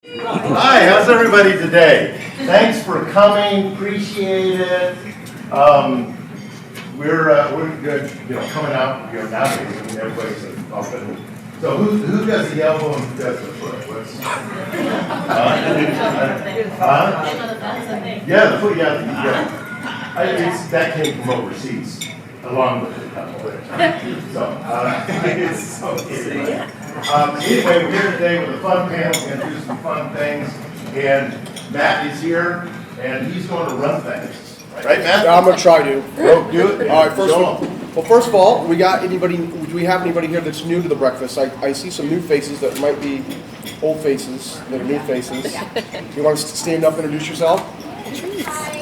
Hi, how's everybody today? Thanks for coming, appreciate it. We're good, coming out, nowadays, I mean, everybody's open. So who does the elbow and who does the foot? Yeah, the foot, yeah. That came from overseas, along with it. Anyway, we're here today with a fun panel, we're going to do some fun things, and Matt is here, and he's going to run things. Right, Matt? Yeah, I'm going to try to. Go do it. All right, first of all, do we have anybody here that's new to the breakfast? I see some new faces that might be old faces, that are new faces. You want to stand up and introduce yourself? Hi.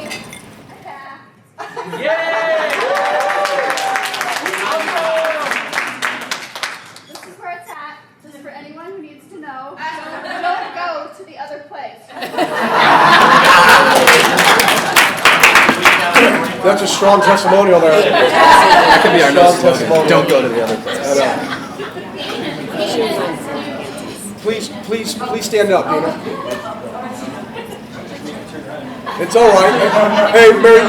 This is where it's at, just for anyone who needs to know. Don't go to the other place. That's a strong testimonial there. That could be our Strong next slogan. testimonial. Don't go to the other place. Please stand up, Dana. It's all right. Hey, Mary,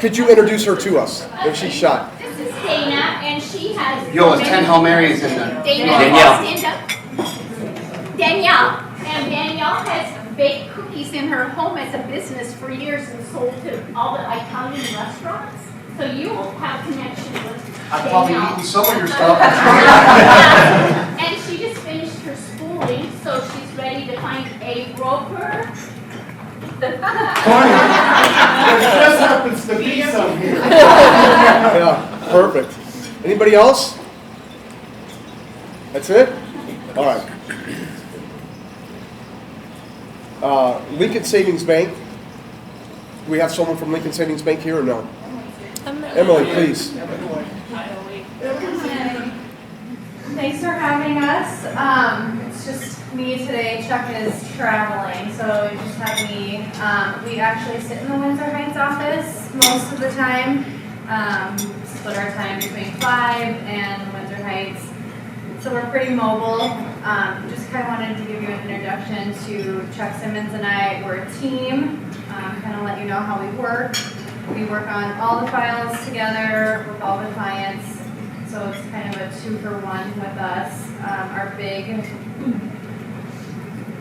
could you introduce her to us if she's shy? This is Dana, and she has... Yo, it's 10 Hail Marys in there. Danielle. Stand up. Danielle. And Danielle has baked cookies in her home as a business for years and sold to all the Italian restaurants. So you will have connection with I've probably eaten some of your stuff. And she just finished her schooling, so she's ready to find a broker. There just happens to be some here. Yeah, perfect. Anybody else? That's it? All right. Lincoln Savings Bank. Do we have someone from Lincoln Savings Bank here or no? Emily, please. Thanks for having us. It's just me today. Chuck is traveling, so you just have me. We actually sit in the Windsor Heights office most of the time. Split our time between Clive and Windsor Heights. So we're pretty mobile. Just kind of wanted to give you an introduction to Chuck Simmons and I. We're a team. Kind of let you know how we work. We work on all the files together with all the clients. So it's kind of a 2-for-1 with us. Our big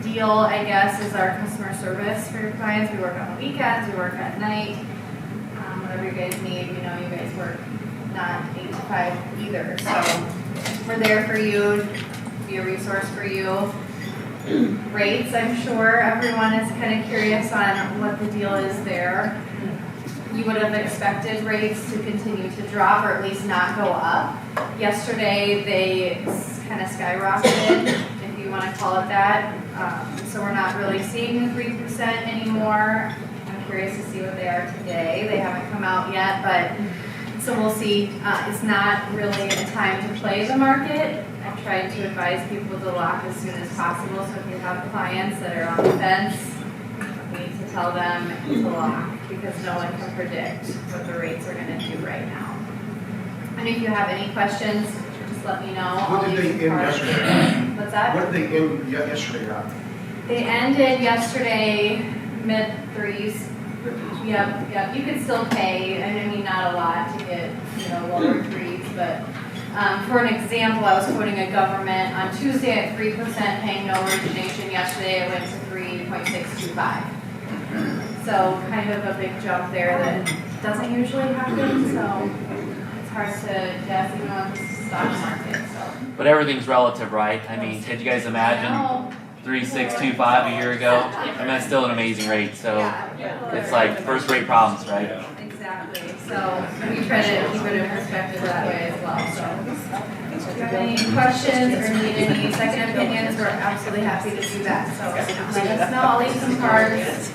deal, I guess, is our customer service for your clients. We work on the weekends, we work at night. Whatever you guys need, you guys work not 8 to 5 either. So we're there for you, be a resource for you. Rates, I'm sure everyone is kind of curious on what the deal is there. You would have expected rates to continue to drop or at least not go up. Yesterday, they kind of skyrocketed, if you want to call it that. So we're not really seeing the 3% anymore. I'm curious to see what they are today. They haven't come out yet, but so we'll see. It's not really a time to play the market. I've tried to advise people to lock as soon as possible. So if you have clients that are on the fence, we need to tell them to lock, because no one can predict what the rates are going to do right now. And if you have any questions, just let me know. What did they end yesterday? What's that? What did they end yesterday on? They ended yesterday mid-3s. Yep. You could still pay, and I mean not a lot to get lower 3s, but for an example, I was quoting a government on Tuesday at 3% paying no origination. Yesterday it went to 3.625. So kind of a big jump there that doesn't usually happen. So it's hard to guess even on the stock market. So. But everything's relative, right? I mean, could you guys imagine 3.625 a year ago? I mean, that's still an amazing rate. So it's like first rate problems, right? Exactly. So we try to keep it in perspective that way as well. So if you have any questions or need any second opinions, we're absolutely happy to do that. So let us know. I'll leave some cards.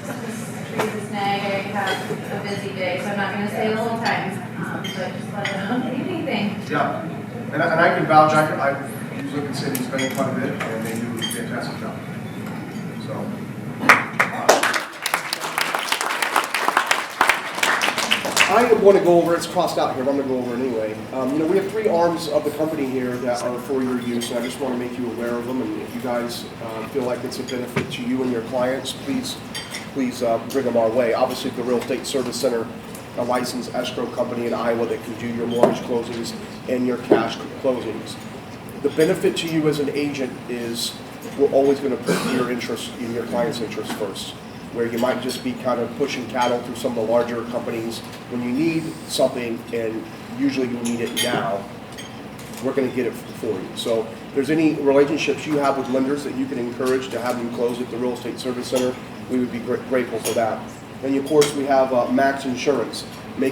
Trees snag. I have a busy day, so I'm not going to stay the whole time. But just let us know if you need anything. Yeah, and I can vouch. I use Lincoln Savings Bank quite a bit, and they do a fantastic job. So. I am going to go over, it's crossed out here, but I'm going to go over it anyway. We have 3 arms of the company here that are for your use, and I just want to make you aware of them. And if you guys feel like it's a benefit to you and your clients, please bring them our way. Obviously, the Real Estate Service Center, a licensed escrow company in Iowa that can do your mortgage closings and your cash closings. The benefit to you as an agent is we're always going to put your interest in your client's interest first. Where you might just be kind of pushing cattle through some of the larger companies. When you need something, and usually you need it now, we're going to get it for you. So if there's any relationships you have with lenders that you can encourage to have them close at the Real Estate Service Center, we would be grateful for that. And of course, we have Max Insurance. We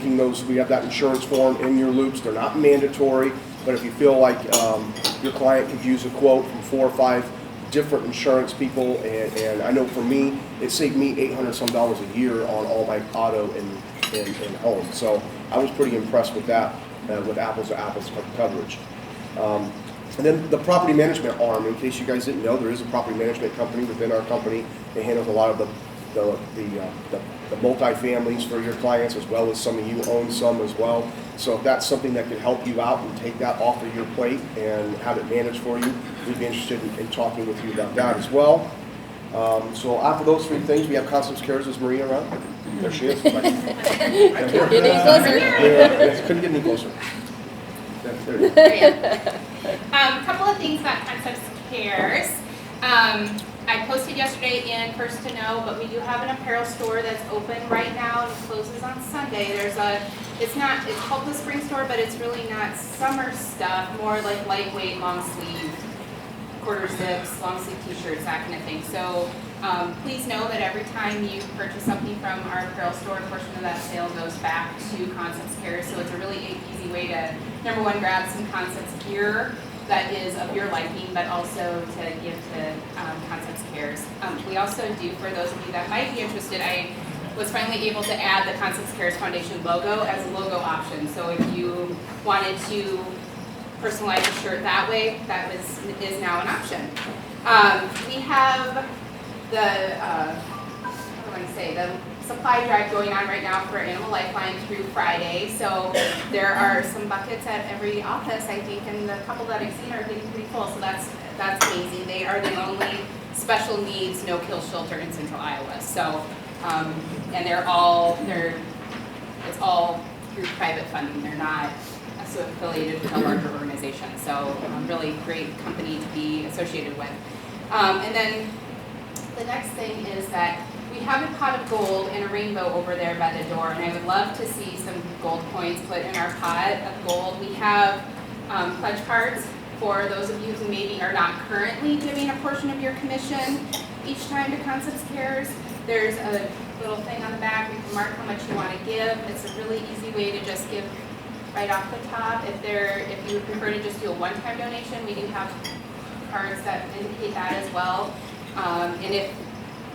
have that insurance form in your loops. They're not mandatory, but if you feel like your client could use a quote from 4 or 5 different insurance people, and I know for me, it saved me $800 some a year on all my auto and home. So I was pretty impressed with that, with apples to apples coverage. And then the property management arm, in case you guys didn't know, there is a property management company within our company that handles a lot of the multifamilies for your clients, as well as some of you own some as well. So if that's something that can help you out and take that off of your plate and have it managed for you, we'd be interested in talking with you about that as well. So after those 3 things, we have Constance Cares. Is Maria around? There she is. Get any closer. Yeah, couldn't get any closer. There you go. Couple of things about Concepts Cares. I posted yesterday in First to Know, but we do have an apparel store that's open right now and closes on Sunday. It's called the Spring Store, but it's really not summer stuff, more like lightweight, long sleeve, quarter zips, long sleeve t-shirts, that kind of thing. So please know that every time you purchase something from our apparel store, a portion of that sale goes back to Concepts Cares. So it's a really easy way to, number one, grab some Concepts gear that is of your liking, but also to give to Concepts Cares. We also do, for those of you that might be interested, I was finally able to add the Concepts Cares Foundation logo as a logo option. So if you wanted to personalize a shirt that way, that is now an option. We have the supply drive going on right now for Animal Lifeline through Friday. So there are some buckets at every office, I think, and the couple that I've seen are getting pretty full. So that's amazing. They are the only special needs no-kill shelter in Central Iowa. So and it's all through private funding. They're not affiliated with a larger organization. So really great company to be associated with. And then the next thing is that we have a pot of gold and a rainbow over there by the door, and I would love to see some gold coins put in our pot of gold. We have pledge cards for those of you who maybe are not currently giving a portion of your commission each time to Concepts Cares. There's a little thing on the back. You can mark how much you want to give. It's a really easy way to just give right off the top. If you would prefer to just do a one-time donation, we do have cards that indicate that as well. And if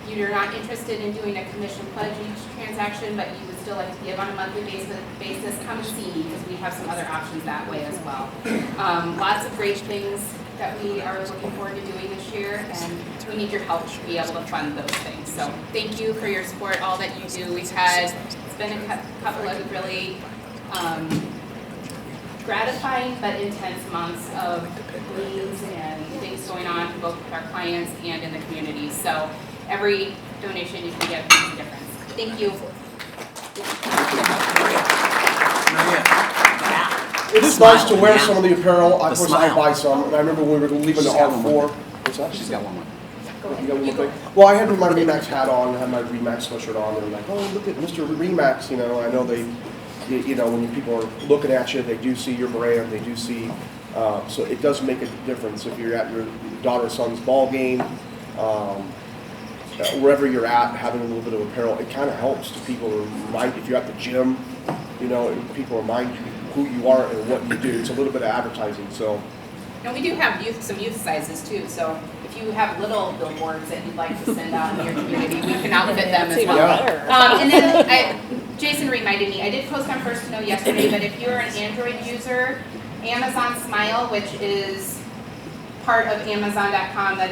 you're not interested in doing a commission pledge each transaction, but you would still like to give on a monthly basis, come see me, because we have some other options that way as well. Lots of great things that we are looking forward to doing this year, and we need your help to be able to fund those things. So thank you for your support, all that you do. It's been a couple of really gratifying but intense months of meetings and things going on both with our clients and in the community. So every donation you can get makes a difference. Thank you. It is nice to wear some of the apparel. Of course, I buy some, and I remember when we were leaving the R4. What's that? She's got one more. You got one more thing? Well, I had my Remax hat on, I had my Remax sweatshirt on, and they're like, oh, look at Mr. Remax, you know. I know when people are looking at you, they do see your brand, they do see, so it does make a difference if you're at your daughter or son's ball game, wherever you're at, having a little bit of apparel, it kind of helps to people to remind, if you're at the gym, you know, people remind you who you are and what you do. It's a little bit of advertising, so. And we do have some youth sizes too, so if you have little billboards that you'd like to send out in your community, we can outfit them as well. And then Jason reminded me, I did post on First to Know yesterday, but if you're an Android user, Amazon Smile, which is part of Amazon.com, that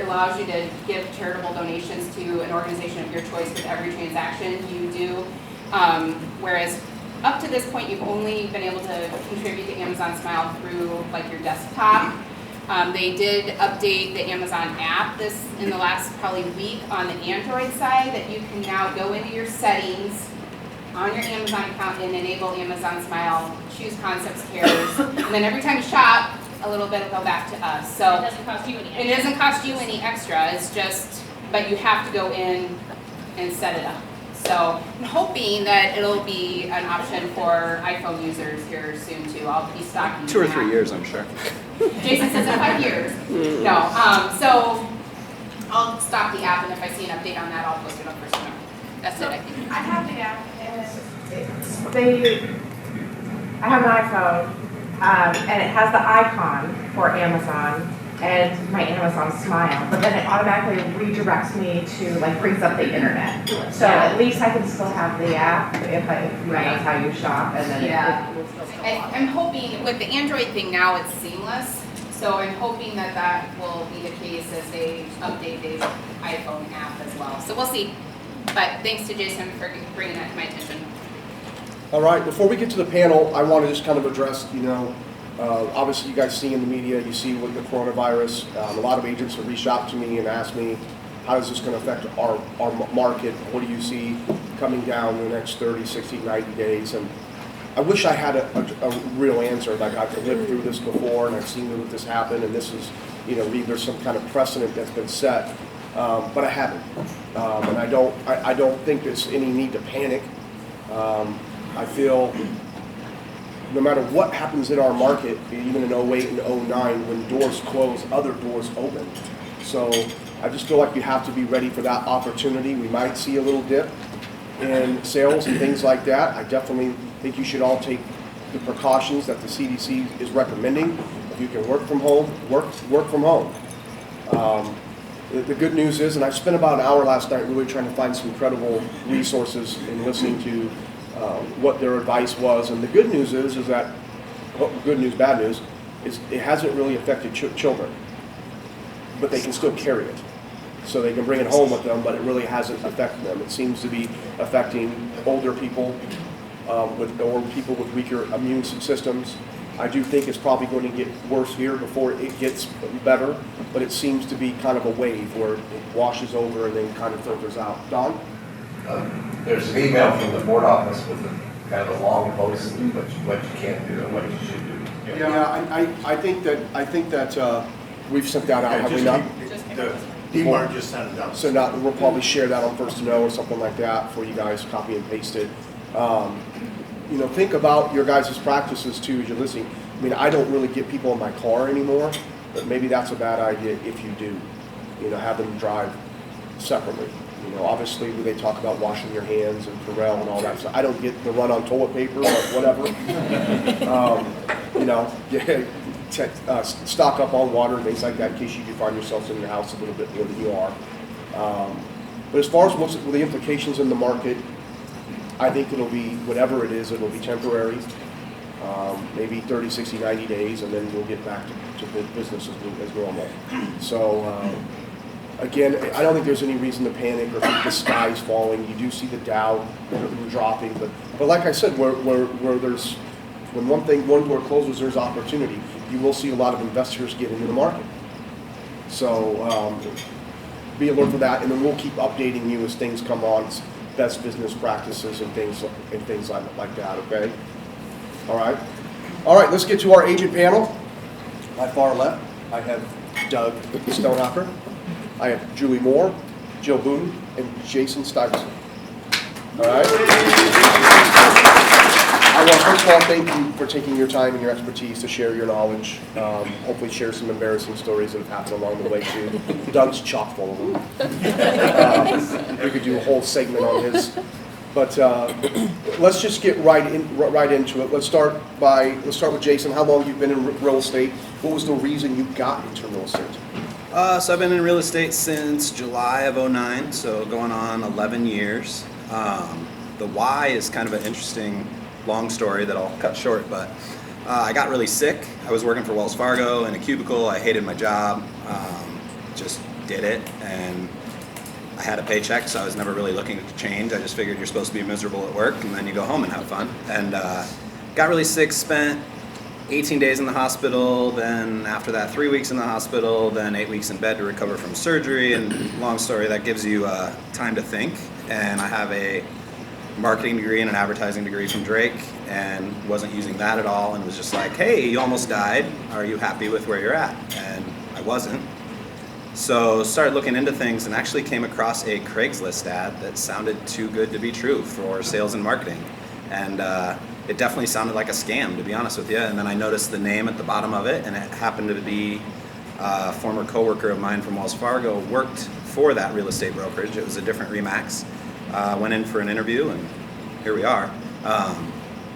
allows you to give charitable donations to an organization of your choice with every transaction you do, whereas up to this point, you've only been able to contribute to Amazon Smile through like your desktop. They did update the Amazon app in the last probably week on the Android side, that you can now go into your settings on your Amazon account and enable Amazon Smile, choose Concepts Cares, and then every time you shop, a little bit will go back to us. So It doesn't cost you any it doesn't cost you any extra, it's just, but you have to go in and set it up. So I'm hoping that it'll be an option for iPhone users here soon too. I'll be stocking 2 or that. 3 years, I'm sure. Jason says in 5 years. No, so I'll stop the app, and if I see an update on that, I'll post it up first. That's it, I think. I have the app and I have an iPhone, and it has the icon for Amazon and my Amazon Smile, but then it automatically redirects me to, like, brings up the internet. So Yeah. at least I can still have the app if Right. that's how you shop, and then Yeah. it will still go on. I'm hoping, with the Android thing now, it's seamless, so I'm hoping that that will be the case as they update the iPhone app as well. So we'll see. But thanks to Jason for bringing that to my attention. All right, before we get to the panel, I want to just kind of address, obviously you guys see in the media, you see with the coronavirus, a lot of agents have reached out to me and asked me, how is this going to affect our market? What do you see coming down in the next 30, 60, 90 days? And I wish I had a real answer. Like, I've lived through this before, and I've seen this happen, and this is, there's some kind of precedent that's been set, but I haven't. And I don't think there's any need to panic. I feel no matter what happens in our market, even in 08 and 09, when doors close, other doors open. So I just feel like you have to be ready for that opportunity. We might see a little dip in sales and things like that. I definitely think you should all take the precautions that the CDC is recommending. If you can work from home, work from home. The good news is, and I spent about an hour last night really trying to find some credible resources and listening to what their advice was. And the good news is that, good news, bad news, is it hasn't really affected children, but they can still carry it. So they can bring it home with them, but it really hasn't affected them. It seems to be affecting older people or people with weaker immune systems. I do think it's probably going to get worse here before it gets better, but it seems to be kind of a wave where it washes over and then kind of filters out. Don? There's an email from the board office with kind of a long post, what you can't do and what you should do. Yeah, I think that we've sent that out, have we not? DMARC just sent it out. So now we'll probably share that on First to Know or something like that for you guys, copy and paste it. Think about your guys' practices too as you're listening. I mean, I don't really get people in my car anymore, but maybe that's a bad idea if you do. Have them drive separately. Obviously they talk about washing your hands and Purell and all that stuff. I don't get the run on toilet paper or whatever. Stock up on water and things like that in case you do find yourselves in your house a little bit more than you are. But as far as what's the implications in the market, I think it'll be, whatever it is, it'll be temporary, maybe 30, 60, 90 days, and then we'll get back to business as normal. So, again, I don't think there's any reason to panic or think the sky's falling. You do see the Dow dropping, but like I said, where there's, when one door closes, there's opportunity. You will see a lot of investors get into the market. So, be alert for that, and then we'll keep updating you as things come on. Best business practices and things like that, okay? All right, let's get to our agent panel. My far left, I have Doug Stonehocker. I have Julie Moore, Jill Booten, and Jason Stuyvesant. All right? I want to first of all thank you for taking your time and your expertise to share your knowledge. Hopefully share some embarrassing stories that have happened along the way too. Doug's chock full of them. We could do a whole segment on his. But let's just get right into it. Let's start with Jason. How long you've been in real estate? What was the reason you got into real estate? So I've been in real estate since July of 09, so going on 11 years. The why is kind of an interesting long story that I'll cut short, but I got really sick. I was working for Wells Fargo in a cubicle. I hated my job, just did it, and I had a paycheck, so I was never really looking to change. I just figured you're supposed to be miserable at work, and then you go home and have fun. And got really sick, spent 18 days in the hospital, then after that 3 weeks in the hospital, then 8 weeks in bed to recover from surgery, and long story, that gives you time to think. And I have a marketing degree and an advertising degree from Drake, and wasn't using that at all, and was just like, hey, you almost died, are you happy with where you're at? And I wasn't. So started looking into things and actually came across a Craigslist ad that sounded too good to be true for sales and marketing. And it definitely sounded like a scam, to be honest with you. And then I noticed the name at the bottom of it, and it happened to be a former coworker of mine from Wells Fargo worked for that real estate brokerage. It was a different RE/MAX. Went in for an interview, and here we are.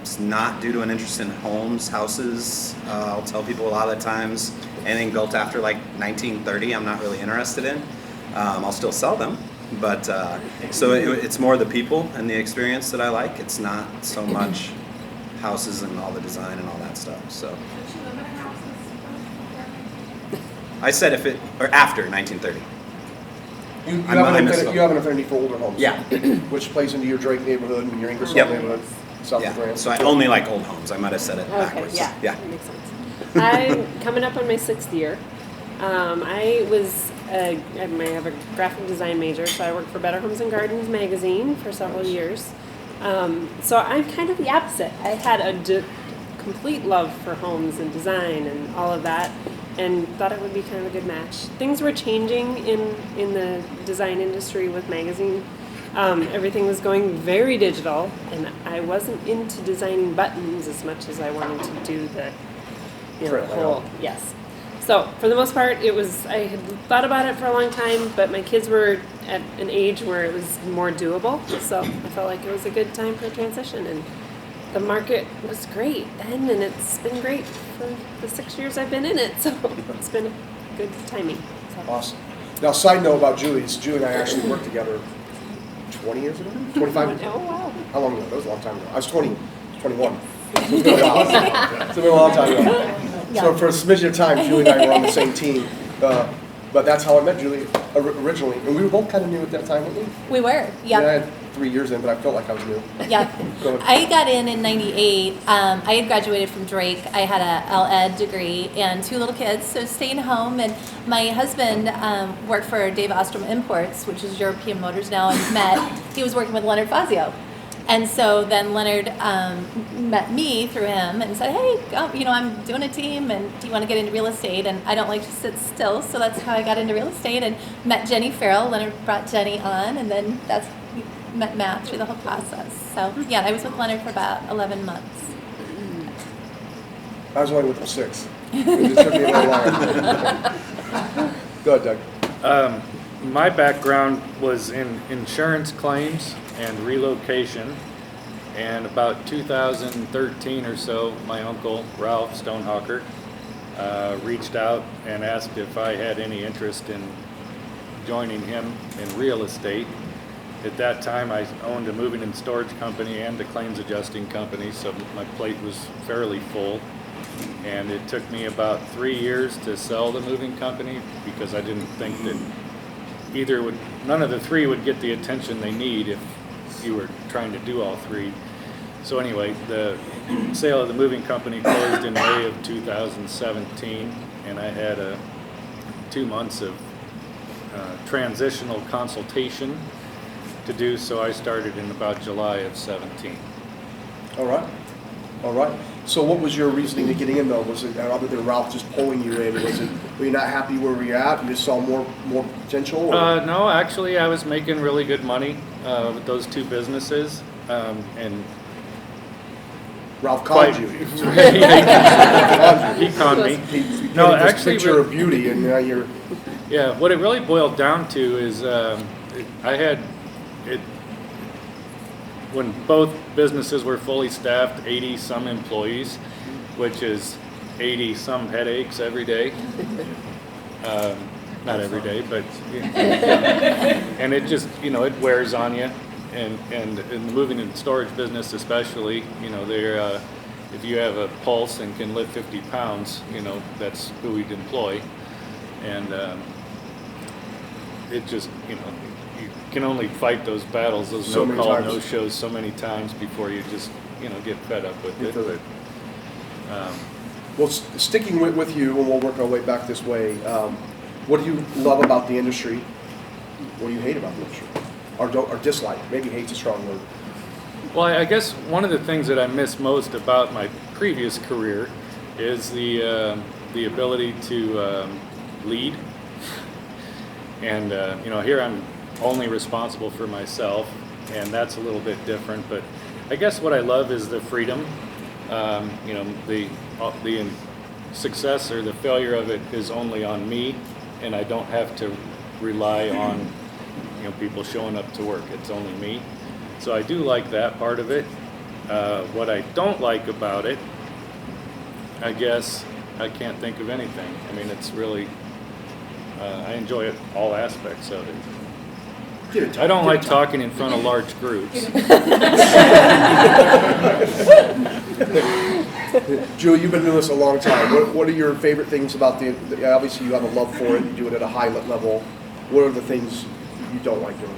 It's not due to an interest in homes, houses. I'll tell people a lot of the times, anything built after like 1930, I'm not really interested in. I'll still sell them, but so it's more the people and the experience that I like. It's not so much houses and all the design and all that stuff. So I said if it, or after 1930. You I misspoke. have an affinity for older homes. Yeah. Which plays into your Drake neighborhood and your Ingersoll Yep. neighborhood, South Yeah, of France. so I only like old homes. I might have said it backwards. Okay, Yeah. that makes sense. I'm coming up on my 6th year. I have a graphic design major, so I worked for Better Homes and Gardens magazine for several years. So I'm kind of the opposite. I had a complete love for homes and design and all of that, and thought it would be kind of a good match. Things were changing in the design industry with magazine. Everything was going very digital, and I wasn't into designing buttons as much as I wanted to do the whole, yes. So for the most part, I had thought about it for a long time, but my kids were at an age where it was more doable, so I felt like it was a good time for a transition, and the market was great then, and it's been great for the 6 years I've been in it, so it's been good timing. So. Awesome. Now, side note about Julie and I actually worked together 20 years ago? 25? Oh, wow. How long ago? That was a long time ago. I was 21. It's been a while. It's been a long time ago. So for a smidgen of time, Julie and I were on the same team. But that's how I met Julie originally. And we were both kind of new at that time, weren't we? We were, yep. Yeah, I had 3 years in, but I felt like I was new. Yep. Go ahead. I got in 98. I had graduated from Drake. I had a L.Ed. degree and 2 little kids, so staying home. And my husband worked for Dave Ostrom Imports, which is European Motors now, and he was working with Leonard Fazio. And so then Leonard met me through him and said, hey, I'm doing a team, and do you want to get into real estate? And I don't like to sit still, so that's how I got into real estate and met Jenny Farrell. Leonard brought Jenny on, and then we met Matt through the whole process. So yeah, I was with Leonard for about 11 months. I was only with him 6. It took me a little longer. Go ahead, Doug. My background was in insurance claims and relocation, and about 2013 or so, my uncle Ralph Stonehawker reached out and asked if I had any interest in joining him in real estate. At that time, I owned a moving and storage company and a claims adjusting company, so my plate was fairly full. And it took me about 3 years to sell the moving company because I didn't think that none of the 3 would get the attention they need if you were trying to do all 3. So anyway, the sale of the moving company closed in May of 2017, and I had 2 months of transitional consultation to do, so I started in about July of 17. All right. So what was your reasoning to getting in, though? Was it, other than Ralph just pulling you in, were you not happy where you're at? You just saw more potential? Or? No, actually, I was making really good money with those 2 businesses, and Ralph conned you. He conned me. He No, this actually, picture of beauty, and now you're. Yeah, what it really boiled down to is when both businesses were fully staffed, 80 some employees, which is 80 some headaches every day. Not every day, but and it just it wears on you, and in the moving and storage business especially, they're if you have a pulse and can lift 50 pounds, that's who we'd employ, and it just you can only fight those battles, those So no many call, times. no shows so many times before you just, get fed up with it. But, Well, sticking with you, and we'll work our way back this way, what do you love about the industry? What do you hate about the industry? Or dislike? Maybe hate's a strong word. well, I guess one of the things that I miss most about my previous career is the ability to lead. And, here I'm only responsible for myself, and that's a little bit different. But I guess what I love is the freedom. The success or the failure of it is only on me, and I don't have to rely on, people showing up to work. It's only me. So I do like that part of it. What I don't like about it, I guess I can't think of anything. I mean, it's really, I enjoy it, all aspects of it. I don't like talking in front of large groups. Julie, you've been doing this a long time. What are your favorite things about obviously you have a love for it, you do it at a high level. What are the things you don't like doing?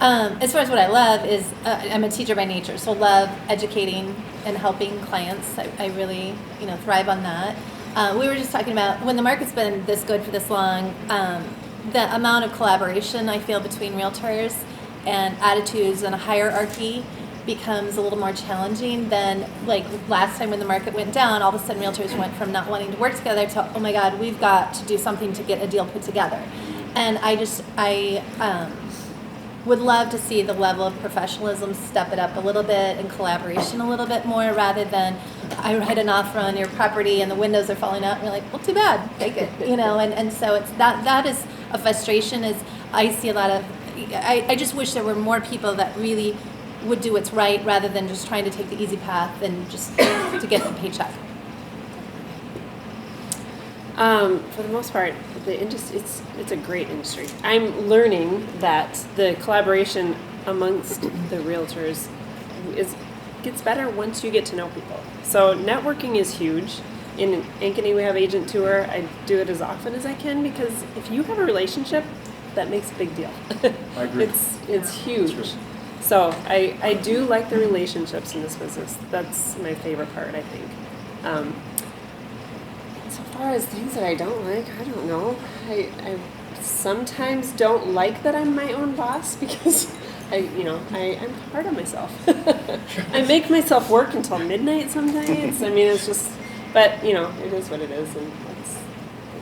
As far as what I love is, I'm a teacher by nature, so love educating and helping clients. I really, thrive on that. We were just talking about when the market's been this good for this long, the amount of collaboration I feel between realtors and attitudes and a hierarchy becomes a little more challenging than like last time when the market went down. All of a sudden realtors went from not wanting to work together to, oh my God, we've got to do something to get a deal put together. And I would love to see the level of professionalism step it up a little bit and collaboration a little bit more, rather than I write an offer on your property and the windows are falling out and you're like, well, too bad, take it, and so it's that is a frustration. Is I see a lot of, I just wish there were more people that really would do what's right rather than just trying to take the easy path and just to get the paycheck. For the most part, the industry, it's a great industry. I'm learning that the collaboration amongst the realtors gets better once you get to know people. So networking is huge. In Ankeny, we have agent tour. I do it as often as I can because if you have a relationship, that makes a big deal. I agree. It's huge. So I do like the relationships in this business. That's my favorite part, I think. So far as things that I don't like, I don't know. I sometimes don't like that I'm my own boss because I'm hard on myself. I make myself work until midnight sometimes. I mean, it's just, but it is what it is, and I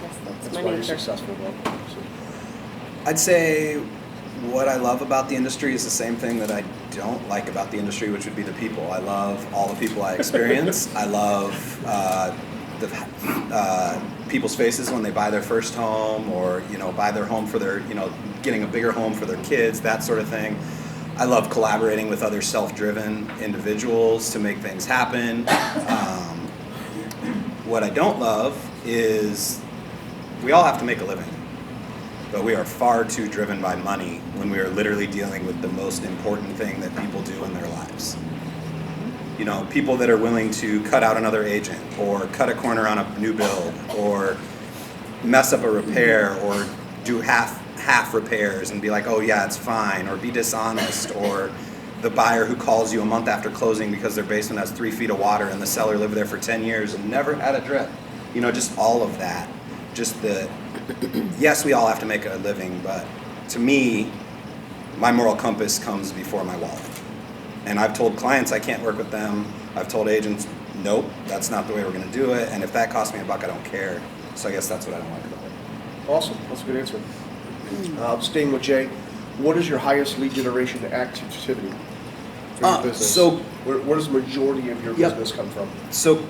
guess that's my why you're nature. successful, though. I'd say what I love about the industry is the same thing that I don't like about the industry, which would be the people. I love all the people I experience. I love people's faces when they buy their first home or, buy their home for their, getting a bigger home for their kids, that sort of thing. I love collaborating with other self-driven individuals to make things happen. What I don't love is we all have to make a living, but we are far too driven by money when we are literally dealing with the most important thing that people do in their lives. People that are willing to cut out another agent or cut a corner on a new build or mess up a repair or do half repairs and be like, oh yeah, it's fine, or be dishonest, or the buyer who calls you a month after closing because their basement has 3 feet of water and the seller lived there for 10 years and never had a drip. Just all of that. Yes, we all have to make a living, but to me, my moral compass comes before my wallet. And I've told clients I can't work with them. I've told agents, nope, that's not the way we're going to do it. And if that costs me $1, I don't care. So I guess that's what I don't like about it. Awesome. That's a good answer. Staying with Jay, what is your highest lead generation activity for your business? So where does the majority of your business come from? So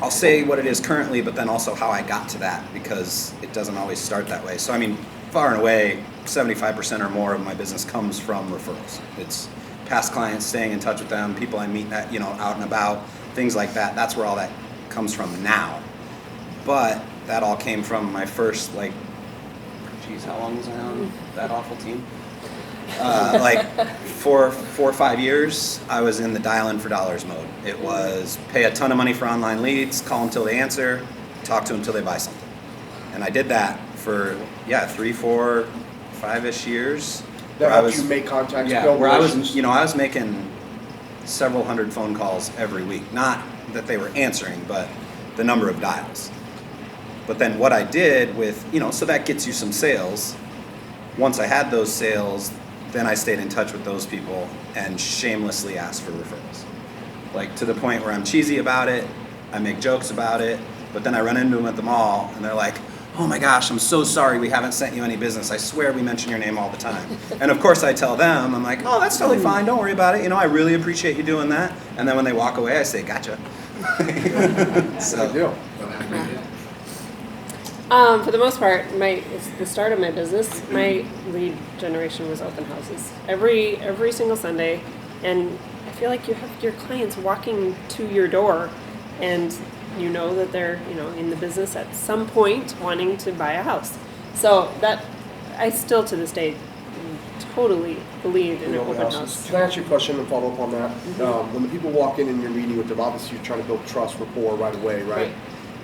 I'll say what it is currently, but then also how I got to that, because it doesn't always start that way. So far and away, 75% or more of my business comes from referrals. It's past clients, staying in touch with them, people I meet that, out and about, things like that. That's where all that comes from now. But that all came from my first, how long was I on that awful team? 4 or 5 years, I was in the dial in for dollars mode. It was pay a ton of money for online leads, call them till they answer, talk to them till they buy something. And I did that for 3, 4, 5-ish years. That where I helps you was- make contacts, Yeah, build where I was, relations. I was making several hundred phone calls every week. Not that they were answering, but the number of dials. But then what I did with, so that gets you some sales. Once I had those sales, then I stayed in touch with those people and shamelessly asked for referrals. Like to the point where I'm cheesy about it, I make jokes about it, but then I run into them at the mall and they're like, oh my gosh, I'm so sorry we haven't sent you any business. I swear we mention your name all the time. And of course I tell them, I'm like, oh, that's totally fine, don't worry about it. I really appreciate you doing that. And then when they walk away, I say, gotcha. So. Good deal. For the most part, it's the start of my business. My lead generation was open houses every single Sunday, and I feel like you have your clients walking to your door, and you know that they're in the business at some point wanting to buy a house. So that I still to this day totally believe in an open house. Can I ask you a question and follow up on that? When the people walk in and you're meeting with them, obviously you're trying to build trust, rapport right away, right?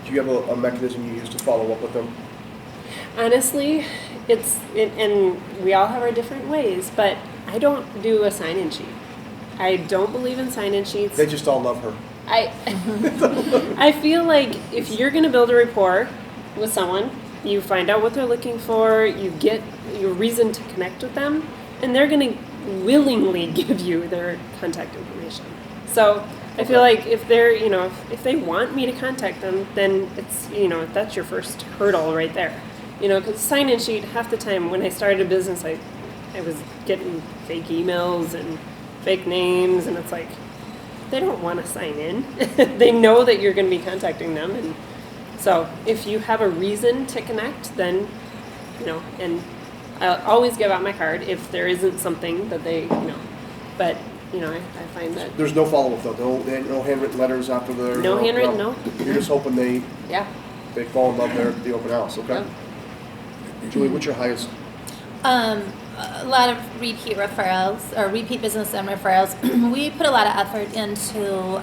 Do you have a mechanism you use to follow up with them? Honestly, and we all have our different ways, but I don't do a sign-in sheet. I don't believe in sign-in sheets. They just all love her. I feel like if you're going to build a rapport with someone, you find out what they're looking for, you get your reason to connect with them, and they're going to willingly give you their contact information. So I feel like if they're, if they want me to contact them, then it's, that's your first hurdle right there. Because sign-in sheet, half the time when I started a business, I was getting fake emails and fake names, and it's like, they don't want to sign in. They know that you're going to be contacting them, and so if you have a reason to connect, then, and I'll always give out my card if there isn't something that they, but, I find that. There's no follow-up though, no handwritten letters after the. No handwritten, no. You're just hoping they fall in love there at the open house, okay? Yep. Julie, what's your highest? A lot of repeat referrals or repeat business and referrals. We put a lot of effort into.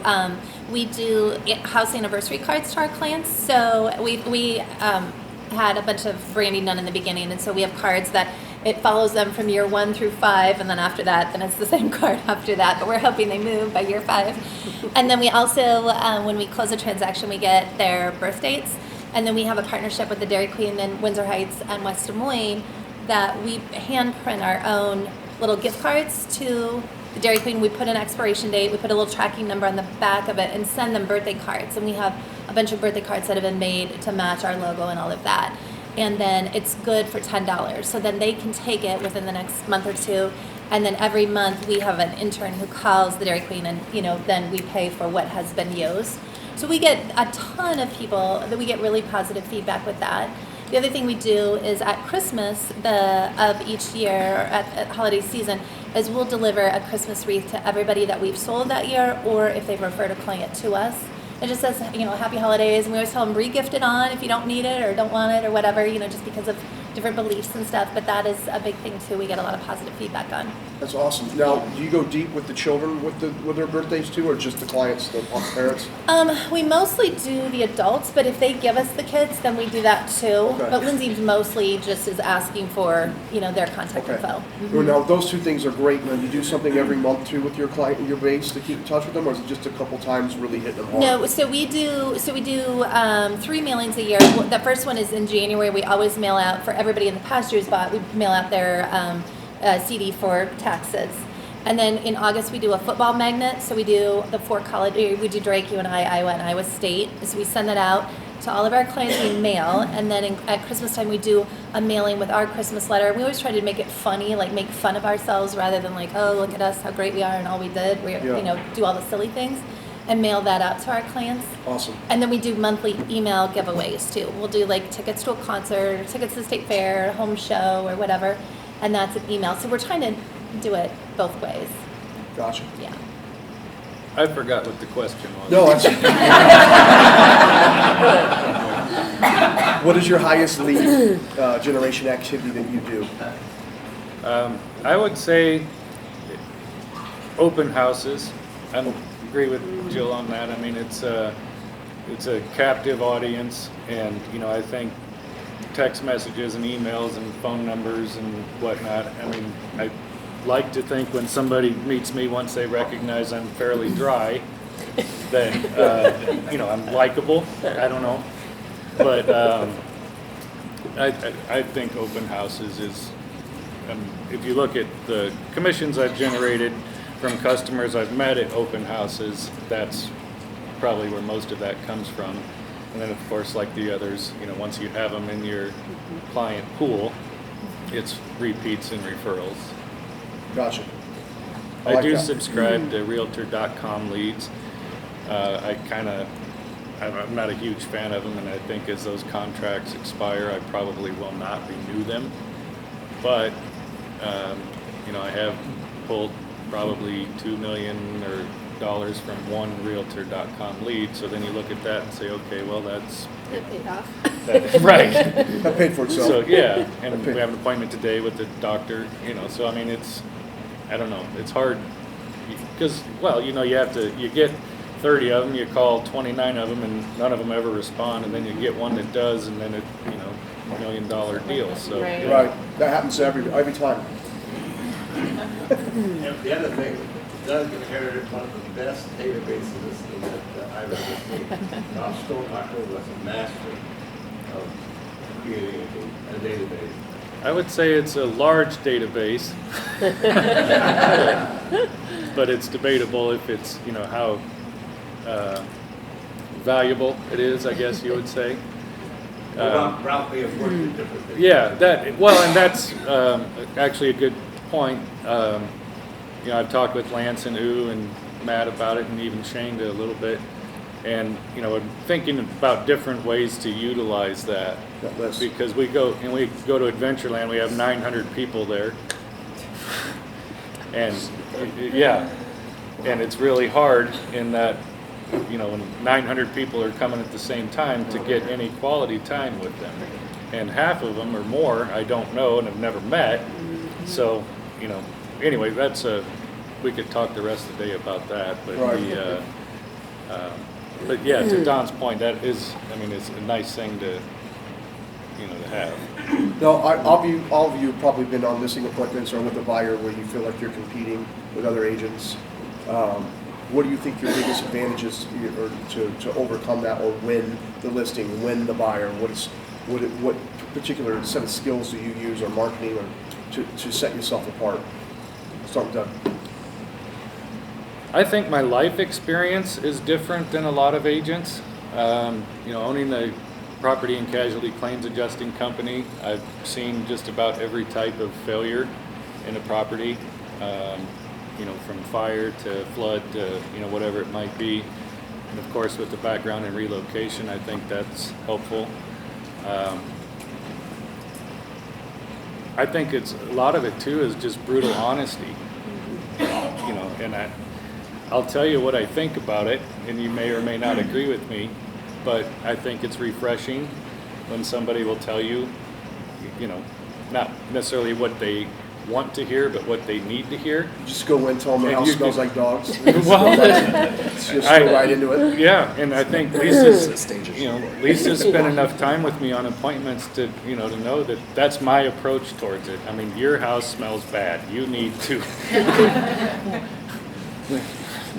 We do house anniversary cards to our clients. So we had a bunch of branding done in the beginning, and so we have cards that it follows them from year 1 through 5, and then after that, then it's the same card after that. But we're hoping they move by year 5. And then we also, when we close a transaction, we get their birth dates, and then we have a partnership with the Dairy Queen in Windsor Heights and West Des Moines that we hand print our own little gift cards to the Dairy Queen. We put an expiration date, we put a little tracking number on the back of it, and send them birthday cards. And we have a bunch of birthday cards that have been made to match our logo and all of that. And then it's good for $10. So then they can take it within the next month or two. And then every month we have an intern who calls the Dairy Queen, and then we pay for what has been used. So we get a ton of people that we get really positive feedback with that. The other thing we do is at Christmas of each year, or at holiday season, is we'll deliver a Christmas wreath to everybody that we've sold that year, or if they've referred a client to us. It just says, happy holidays, and we always tell them re-gift it on if you don't need it or don't want it or whatever, just because of different beliefs and stuff. But that is a big thing too. We get a lot of positive feedback on. That's awesome. Now, do you go deep with the children with their birthdays too, or just the clients, the parents? We mostly do the adults, but if they give us the kids, then we do that too. Okay. But Lindsay mostly just is asking for, their contact info. Well, now, those two things are great. Now, you do something every month too with your client, your base, to keep in touch with them, or is it just a couple times really hitting them hard? No, so we do 3 mailings a year. The first one is in January. We always mail out for everybody in the past year's bought. We mail out their CD for taxes. And then in August we do a football magnet. So we do the 4 college. We do Drake, UNI, Iowa, and Iowa State. So we send that out to all of our clients. We mail, and then at Christmas time we do a mailing with our Christmas letter. We always try to make it funny, like make fun of ourselves rather than like, oh, look at us, how great we are, and all we did. We do all the silly things. And mail that out to our clients. Awesome. And then we do monthly email giveaways too. We'll do like tickets to a concert, or tickets to the state fair, a home show, or whatever. And that's an email. So we're trying to do it both ways. Gotcha. Yeah. I forgot what the question was. No, what is your highest lead generation activity that you do? I would say open houses. I agree with Jill on that. I mean, it's a captive audience, and I think text messages and emails and phone numbers and whatnot. I mean, I like to think when somebody meets me, once they recognize I'm fairly dry, that, I'm likable. I don't know. But I think open houses is, if you look at the commissions I've generated from customers I've met at open houses, that's probably where most of that comes from. And then, of course, like the others, once you have them in your client pool, it's repeats and referrals. Gotcha. I like do that. subscribe to Realtor.com leads. I'm not a huge fan of them, and I think as those contracts expire, I probably will not renew them. But, I have pulled probably $2 million from one Realtor.com lead. So then you look at that and say, okay, well, that's That paid off. right. That paid for itself. So yeah, and we have an appointment today with the doctor. So I mean, I don't know, it's hard because you get 30 of them, you call 29 of them, and none of them ever respond, and then you get one that does, and then $1 million deal. So Right. Right, that happens every time. And the other thing, Doug inherited one of the best databases that I've ever seen. Tom Stonehocker was a master of creating a database. I would say it's a large database, but it's debatable if it's how valuable it is, I guess you would say. Ralph may have worked at different things. Yeah, and that's actually a good point. I've talked with Lance and and Matt about it, and even Shane did a little bit. And I'm thinking about different ways to utilize that list. because we go to Adventureland, we have 900 people there, and and it's really hard in that when 900 people are coming at the same time to get any quality time with them, and half of them or more I don't know and have never met. So anyway, we could talk the rest of the day about that, but Right. but yeah, to Don's point, that is, it's a nice thing to have. No, all of you have probably been on listing appointments or with a buyer where you feel like you're competing with other agents. What do you think your biggest advantage is to overcome that or win the listing, win the buyer? What particular set of skills do you use or marketing or to set yourself apart? Start with Doug. I think my life experience is different than a lot of agents. Owning the property and casualty claims adjusting company, I've seen just about every type of failure in a property, from fire to flood to, whatever it might be. And of course, with the background in relocation, I think that's helpful. I think a lot of it too is just brutal honesty, and I'll tell you what I think about it, and you may or may not agree with me, but I think it's refreshing when somebody will tell you, not necessarily what they want to hear, but what they need to hear. Just go in, tell them the house smells like dogs. Well, just go right into it. Yeah, and I think Lisa's spent enough time with me on appointments to know that that's my approach towards it. Your house smells bad. You need to.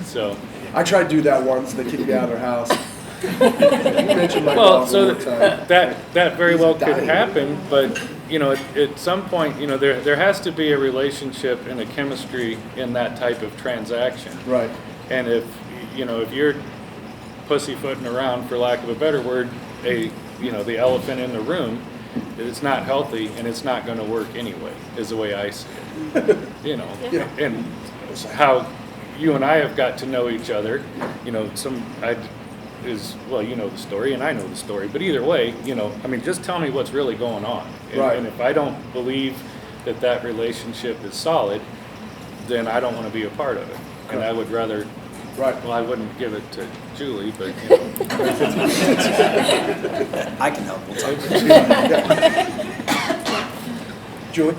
So. I tried to do that once. They kicked me out of their house. You mentioned my Well, dog so one more time. that very well could dying. happen, but at some point, there has to be a relationship and a chemistry in that type of transaction. Right. And if you're pussyfooting around, for lack of a better word, the elephant in the room, it's not healthy and it's not going to work anyway. Is the way I see it. Yeah. And how you and I have got to know each other. The story, and I know the story. But either way, just tell me what's really going on. And, Right. and if I don't believe that relationship is solid, then I don't want to be a part of it. And I would rather. Right. Well, I wouldn't give it to Julie, but I can help. We'll talk. Julie?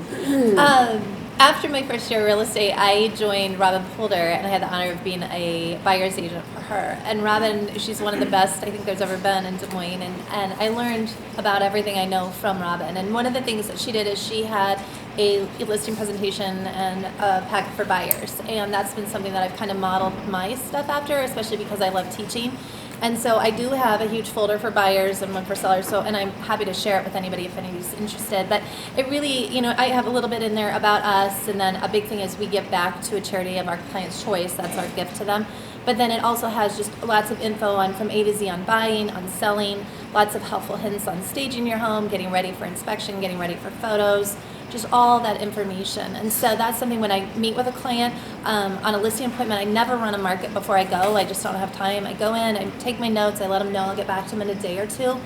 after my first year of real estate, I joined Robin Polder, and I had the honor of being a buyer's agent for her. And Robin, she's one of the best I think there's ever been in Des Moines, and I learned about everything I know from Robin. And one of the things that she did is she had a listing presentation and a packet for buyers, and that's been something that I've kind of modeled my stuff after, especially because I love teaching. And so I do have a huge folder for buyers and one for sellers, so, and I'm happy to share it with anybody if anybody's interested. But it really, you know, I have a little bit in there about us, and then a big thing is we give back to a charity of our client's choice. That's our gift to them. But then it also has just lots of info on from A to Z on buying, on selling, lots of helpful hints on staging your home, getting ready for inspection, getting ready for photos, just all that information. And so that's something when I meet with a client on a listing appointment, I never run a market before I go. I just don't have time. I go in, I take my notes, I let them know I'll get back to them in a day or two.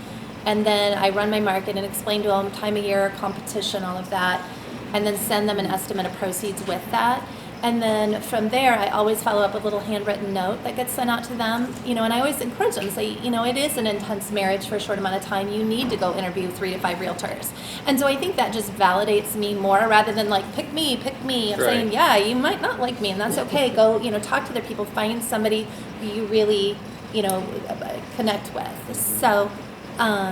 And then I run my market and explain to them time of year, competition, all of that. And then send them an estimate of proceeds with that. And then from there, I always follow up with a little handwritten note that gets sent out to them. You know, and I always encourage them, say, you know, it is an intense marriage for a short amount of time. You need to go interview 3 to 5 realtors. And so I think that just validates me more rather than like, pick me. I'm saying, yeah, you might not like me, and that's okay. Go, you know, talk to other people, find somebody who you really, you know, connect with. So, yeah.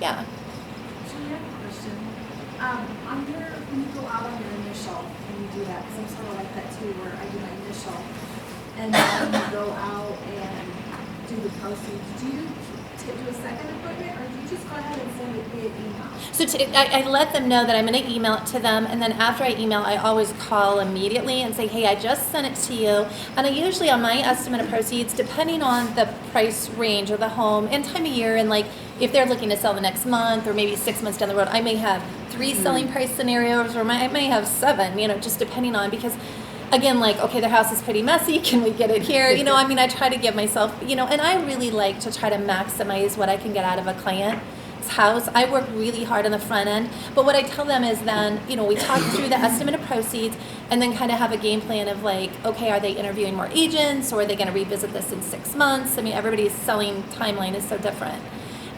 So I have a question. When you go out on your initial, and you do that, because I'm sort of like that too, where I do my initial, and then you go out and do the proceeds. Do you do a second appointment, or do you just go ahead and send it via email? So I let them know that I'm going to email it to them, and then after I email, I always call immediately and say, hey, I just sent it to you. And I usually, on my estimate of proceeds, depending on the price range of the home and time of year, and like if they're looking to sell the next month or maybe 6 months down the road, I may have 3 selling price scenarios, or I may have 7, you know, just depending on, because again, like, okay, their house is pretty messy, can we get it here? You know, I mean, I try to give myself, you know, and I really like to try to maximize what I can get out of a client's house. I work really hard on the front end, but what I tell them is then, you know, we talk through the estimate of proceeds and then kind of have a game plan of like, okay, are they interviewing more agents, or are they going to revisit this in 6 months? I mean, everybody's selling timeline is so different.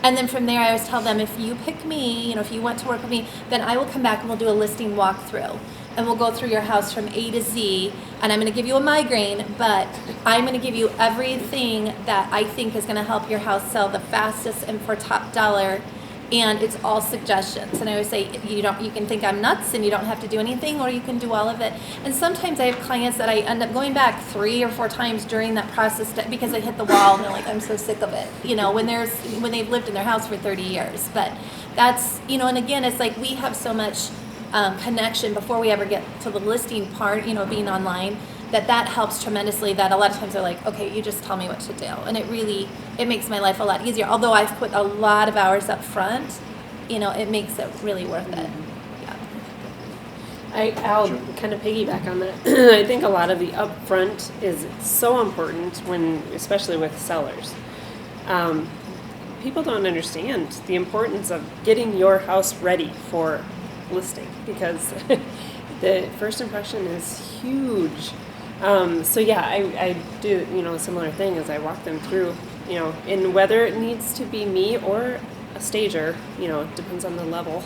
And then from there, I always tell them, if you pick me, you know, if you want to work with me, then I will come back and we'll do a listing walkthrough. And we'll go through your house from A to Z, and I'm going to give you a migraine, but I'm going to give you everything that I think is going to help your house sell the fastest and for top dollar, and it's all suggestions. And I always say, you can think I'm nuts and you don't have to do anything, or you can do all of it. And sometimes I have clients that I end up going back 3 or 4 times during that process because they hit the wall and they're like, I'm so sick of it, you know, when they've lived in their house for 30 years. But that's, you know, and again, it's like we have so much connection before we ever get to the listing part, you know, being online, that helps tremendously. That a lot of times they're like, okay, you just tell me what to do, and it makes my life a lot easier. Although I've put a lot of hours up front, you know, it makes it really worth it. Yeah. I'll kind of piggyback on that. I think a lot of the upfront is so important especially with sellers. People don't understand the importance of getting your house ready for listing, because the first impression is huge. So yeah, I do, you know, a similar thing as I walk them through, you know, and whether it needs to be me or a stager, you know, it depends on the level.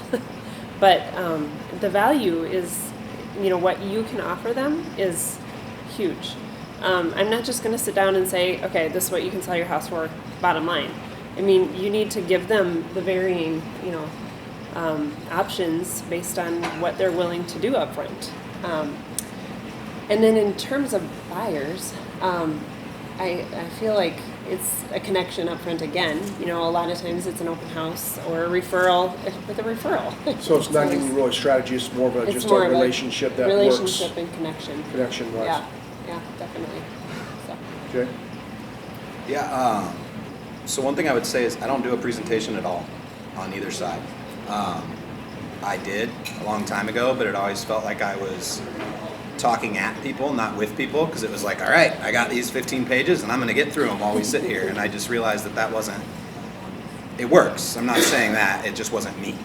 But the value is, you know, what you can offer them is huge. I'm not just going to sit down and say, okay, this is what you can sell your house for, bottom line. I mean, you need to give them the varying, you know, options based on what they're willing to do up front. And then in terms of buyers, I feel like it's a connection up front again. You know, a lot of times it's an open house or a referral with a referral. So it's not giving you really strategy, it's more of a relationship that works. Relationship and connection. Connection-wise. Yeah, definitely. So. Okay. Yeah, so one thing I would say is I don't do a presentation at all on either side. I did a long time ago, but it always felt like I was talking at people, not with people, because it was like, all right, I got these 15 pages and I'm going to get through them while we sit here. And I just realized that wasn't, it works. I'm not saying that, it just wasn't me.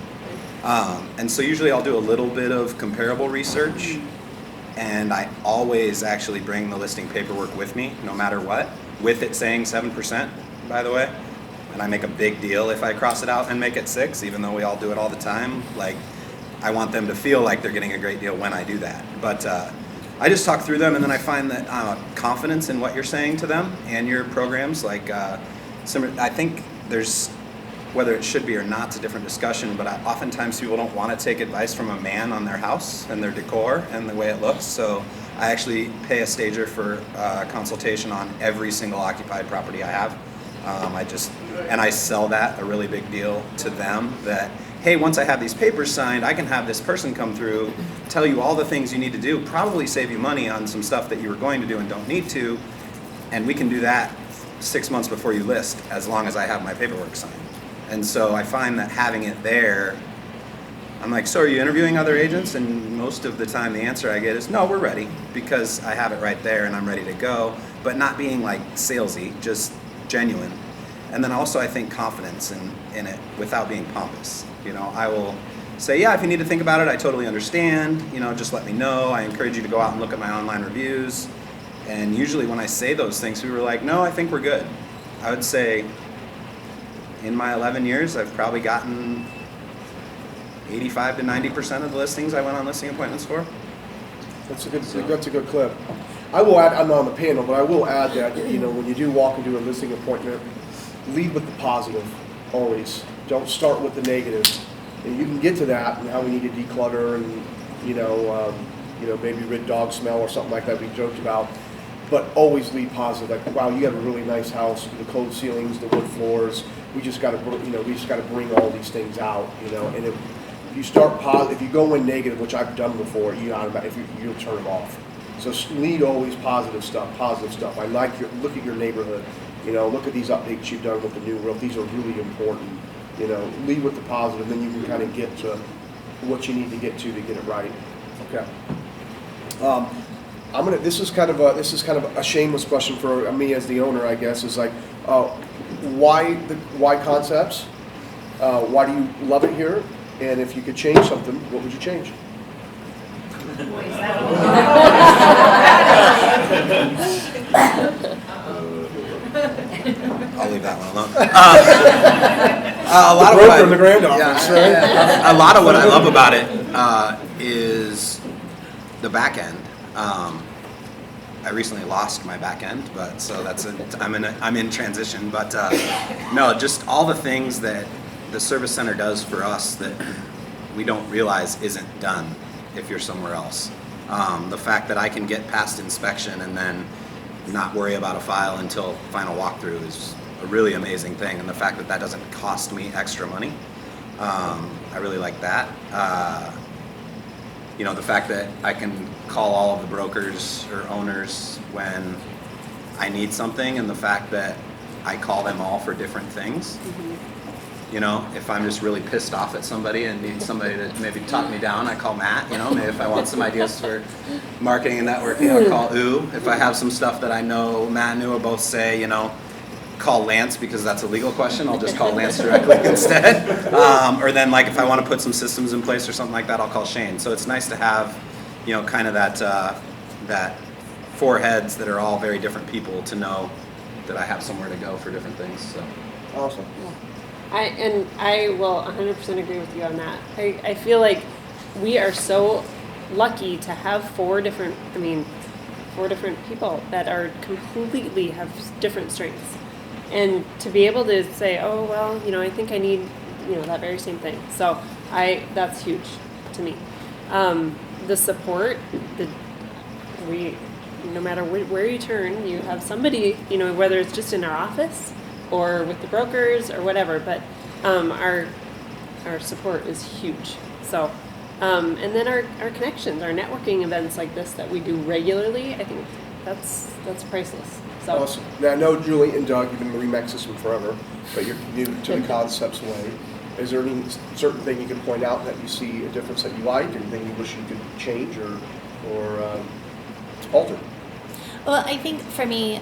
And so usually I'll do a little bit of comparable research, and I always actually bring the listing paperwork with me, no matter what, with it saying 7%, by the way. And I make a big deal if I cross it out and make it 6, even though we all do it all the time. Like, I want them to feel like they're getting a great deal when I do that. But I just talk through them, and then I find that confidence in what you're saying to them and your programs. Like, I think there's, whether it should be or not, it's a different discussion, but oftentimes people don't want to take advice from a man on their house and their decor and the way it looks. So I actually pay a stager for consultation on every single occupied property I have. I sell that a really big deal to them that, hey, once I have these papers signed, I can have this person come through, tell you all the things you need to do, probably save you money on some stuff that you were going to do and don't need to, and we can do that 6 months before you list, as long as I have my paperwork signed. And so I find that having it there, I'm like, so are you interviewing other agents? And most of the time the answer I get is, no, we're ready, because I have it right there and I'm ready to go, but not being like salesy, just genuine. And then also I think confidence in it without being pompous. I will say, yeah, if you need to think about it, I totally understand, just let me know. I encourage you to go out and look at my online reviews. And usually when I say those things, people are like, no, I think we're good. I would say in my 11 years, I've probably gotten 85 to 90% of the listings I went on listing appointments for. That's a good clip. I will add, I'm not on the panel, but I will add that, when you do walk into a listing appointment, lead with the positive, always. Don't start with the negative. And you can get to that and how we need to declutter and, maybe rid dog smell or something like that we joked about. But always lead positive. Like, wow, you have a really nice house. The cold ceilings, the wood floors. We just got to, bring all these things out. And if you start positive, if you go in negative, which I've done before, you'll turn them off. So lead always positive stuff. I like look at your neighborhood. Look at these updates you've done with the new roof. These are really important. Lead with the positive, then you can kind of get to what you need to get it right. Okay. This is kind of a shameless question for me as the owner, I guess, is like, why Concepts? Why do you love it here? And if you could change something, what would you change? I'll leave that one alone. A lot of what I love about it is the back end. I recently lost my back end, but so I'm in transition. But no, just all the things that the service center does for us that we don't realize isn't done if you're somewhere else. The fact that I can get past inspection and then not worry about a file until final walkthrough is a really amazing thing, and the fact that doesn't cost me extra money, I really like that. The fact that I can call all of the brokers or owners when I need something, and the fact that I call them all for different things. If I'm just really pissed off at somebody and need somebody to maybe talk me down, I call Matt. Maybe if I want some ideas for marketing and networking, I'll call Oo. If I have some stuff that I know Matt and Oo will both say, call Lance, because that's a legal question, I'll just call Lance directly instead. Or then, like, if I want to put some systems in place or something like that, I'll call Shane. So it's nice to have, kind of that four heads that are all very different people to know that I have somewhere to go for different things. So awesome. I will 100% agree with you on that. I feel like we are so lucky to have four different people that are completely have different strengths. And to be able to say, oh, well, I think I need, that very same thing. So that's huge to me. The support, no matter where you turn, you have somebody, whether it's just in our office or with the brokers or whatever, but our support is huge. So, and then our connections, our networking events like this that we do regularly, I think that's priceless. So. Awesome. Now, I know Julie and Doug, you've been in the Remax system forever, but you're new to the Concepts way. Is there any certain thing you can point out that you see a difference that you like, anything you wish you could change or alter? Well, I think for me,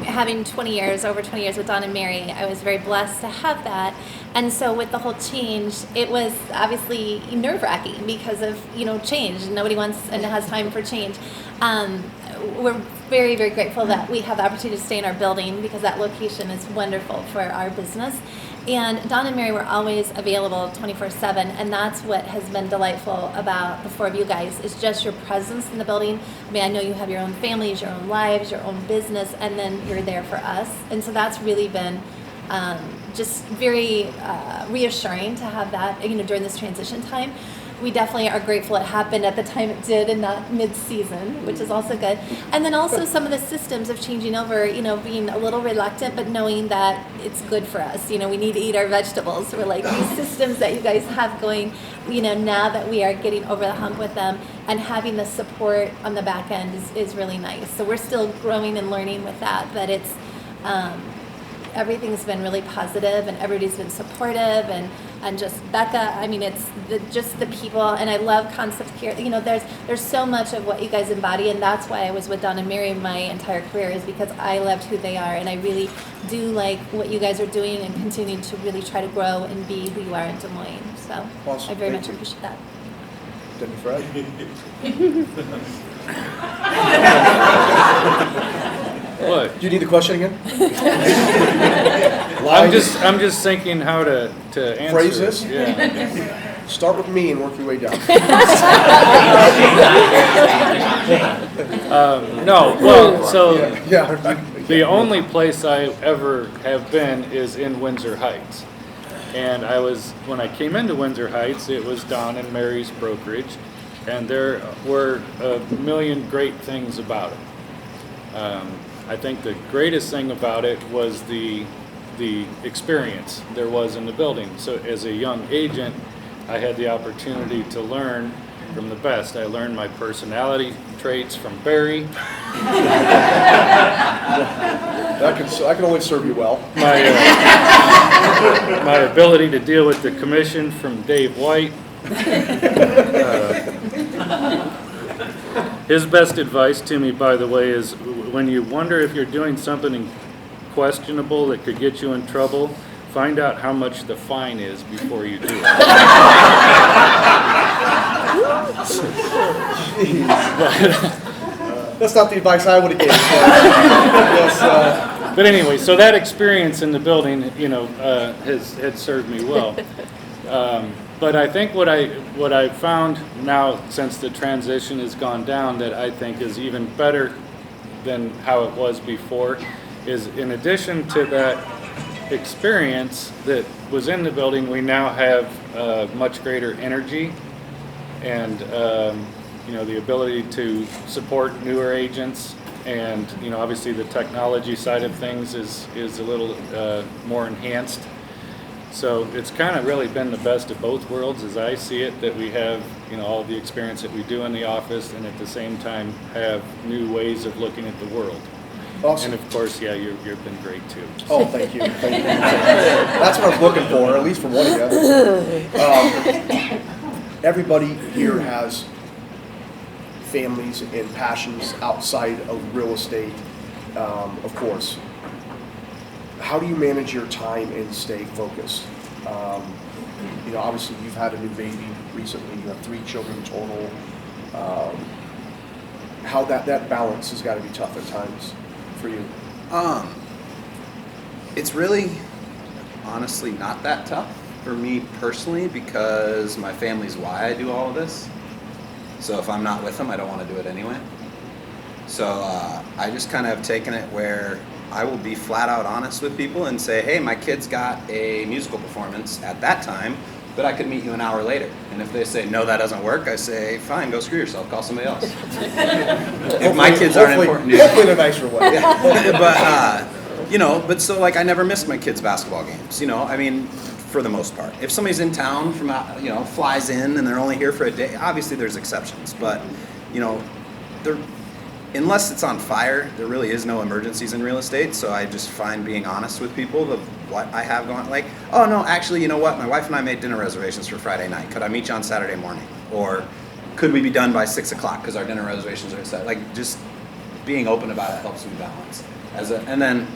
having over 20 years with Don and Mary, I was very blessed to have that. And so with the whole change, it was obviously nerve-wracking because of, change. Nobody wants and has time for change. We're very, very grateful that we have the opportunity to stay in our building because that location is wonderful for our business. And Don and Mary were always available 24/7, and that's what has been delightful about the four of you guys, is just your presence in the building. I mean, I know you have your own families, your own lives, your own business, and then you're there for us. And so that's really been just very reassuring to have that, during this transition time. We definitely are grateful it happened at the time it did and not mid-season, which is also good. And then also some of the systems of changing over, being a little reluctant, but knowing that it's good for us. We need to eat our vegetables. We're like, these systems that you guys have going, now that we are getting over the hump with them and having the support on the back end is really nice. So we're still growing and learning with that, but it's, everything's been really positive and everybody's been supportive and just Becca, I mean, it's just the people, and I love Concept Care. There's so much of what you guys embody, and that's why I was with Don and Mary my entire career, is because I loved who they are, and I really do like what you guys are doing and continue to really try to grow and be who you are in Des Moines. So Awesome. I very Thank much you. appreciate that. Debbie Fred? What? Do you need the question again? I'm just thinking how to answer. Phrase this? Yeah. Start with me and work your way down. No, well, so Yeah. the only place I ever have been is in Windsor Heights. And when I came into Windsor Heights, it was Don and Mary's brokerage, and there were a million great things about it. I think the greatest thing about it was the experience there was in the building. So as a young agent, I had the opportunity to learn from the best. I learned my personality traits from Barry. That can only serve you well. My ability to deal with the commission from Dave White. His best advice to me, by the way, is when you wonder if you're doing something questionable that could get you in trouble, find out how much the fine is before you do it. That's not the advice I would have given. Yes, But anyway, so that experience in the building, had served me well. But I think what I found now, since the transition has gone down, that I think is even better than how it was before, is in addition to that experience that was in the building, we now have much greater energy and the ability to support newer agents, and obviously the technology side of things is a little more enhanced. So it's kind of really been the best of both worlds, as I see it, that we have all of the experience that we do in the office, and at the same time have new ways of looking at the world. Awesome. And of course, yeah, you've been great too. Oh, thank you. Thank you. That's what I was looking for, at least from one of you. Everybody here has families and passions outside of real estate, of course. How do you manage your time and stay focused? Obviously you've had a new baby recently. You have 3 children total. How that balance has got to be tough at times for you. It's really, honestly, not that tough for me personally, because my family's why I do all of this. So if I'm not with them, I don't want to do it anyway. So I just kind of have taken it where I will be flat out honest with people and say, hey, my kid's got a musical performance at that time, but I could meet you an hour later. And if they say, no, that doesn't work, I say, fine, go screw yourself, call somebody else. If my kids aren't important to you. Hopefully in a nicer way. But so like I never missed my kids' basketball games, I mean, for the most part. If somebody's in town from out, flies in and they're only here for a day, obviously there's exceptions, but, unless it's on fire, there really is no emergencies in real estate. So I just find being honest with people of what I have going. Like, oh no, actually, you know what? My wife and I made dinner reservations for Friday night. Could I meet you on Saturday morning? Or could we be done by 6 o'clock because our dinner reservations are set? Like, just being open about it helps me balance. And then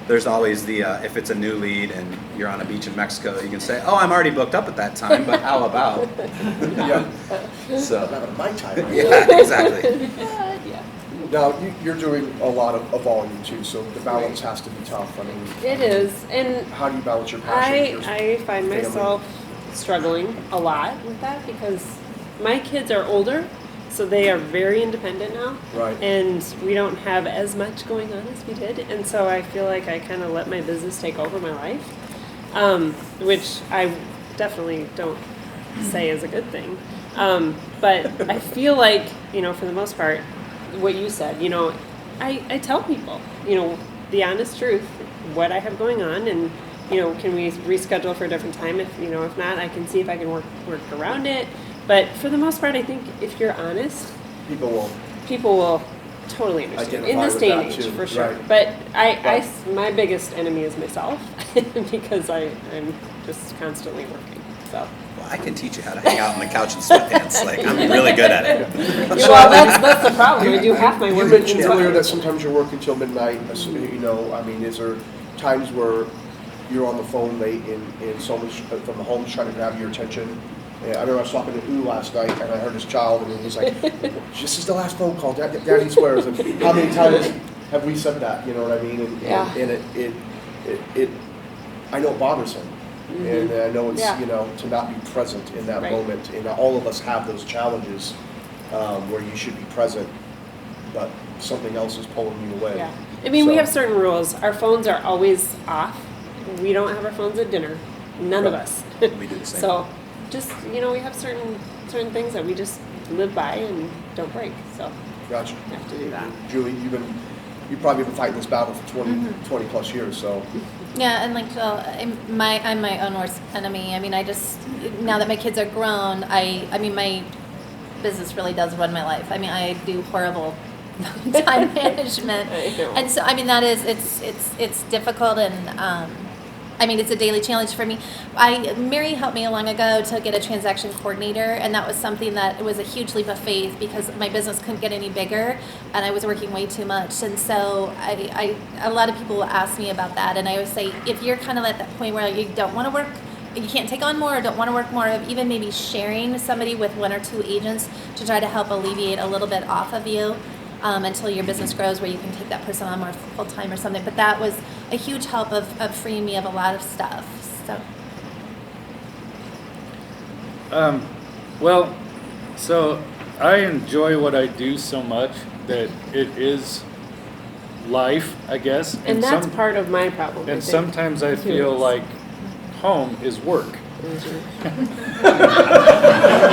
there's always the if it's a new lead and you're on a beach in Mexico, you can say, oh, I'm already booked up at that time, but how about? Yeah. So Not at my time. yeah, exactly. Now, you're doing a lot of volume too, so the balance has to be tough. I mean, It is, and how do you balance your passion? with your I find family? myself struggling a lot with that because my kids are older, so they are very independent now. Right. And we don't have as much going on as we did, and so I feel like I kind of let my business take over my life, which I definitely don't say is a good thing. But I feel like, you know, for the most part, what you said, you know, I tell people, you know, the honest truth, what I have going on, and, you know, can we reschedule for a different time? If, you know, if not, I can see if I can work around it. But for the most part, I think if you're honest, People will. people will totally understand in Identify this with day and that age, too, for sure. right. But my biggest enemy is myself because I'm just constantly working. So. Well, I can teach you how to hang out on the couch in sweatpants. Like, I'm really good at it. Well, that's the problem. I do half my work. You mentioned in earlier sweatpants. that sometimes you're working till midnight. You know, I mean, is there times where you're on the phone late and someone's from the home's trying to grab your attention? Yeah, I remember I was talking to U last night, and I heard his child, and he was like, "This is the last phone call. Daddy swears." And how many times have we said that? You know what I mean? And, Yeah. and it I know it bothers him, and I know it's Yeah. you know, to not be present in that Right. moment. And all of us have those challenges where you should be present, but something else is pulling you away. Yeah. I mean, we So- have certain rules. Our phones are always off. We don't have our phones at dinner. None of Right. us. We do the same. So, just, you know, we have certain things that we just live by and don't break. So, Gotcha. we have to do that. Julie, you've probably been fighting this battle for 20 plus years, so. Yeah, and like Jill, I'm my own worst enemy. I mean, now that my kids are grown, I mean, my business really does run my life. I mean, I do horrible time management, I know. and so I mean, it's difficult, and I mean, it's a daily challenge for me. Mary helped me long ago to get a transaction coordinator, and that was something that was a huge leap of faith because my business couldn't get any bigger, and I was working way too much. And so a lot of people will ask me about that, and I always say, if you're kind of at that point where you don't want to work, you can't take on more, or don't want to work more, of even maybe sharing somebody with 1 or 2 agents to try to help alleviate a little bit off of you. Until your business grows where you can take that person on more full time or something. But that was a huge help of freeing me of a lot of stuff. So. Well, so I enjoy what I do so much that it is life, I guess. And that's part of my problem. I And think. sometimes I feel like home is work.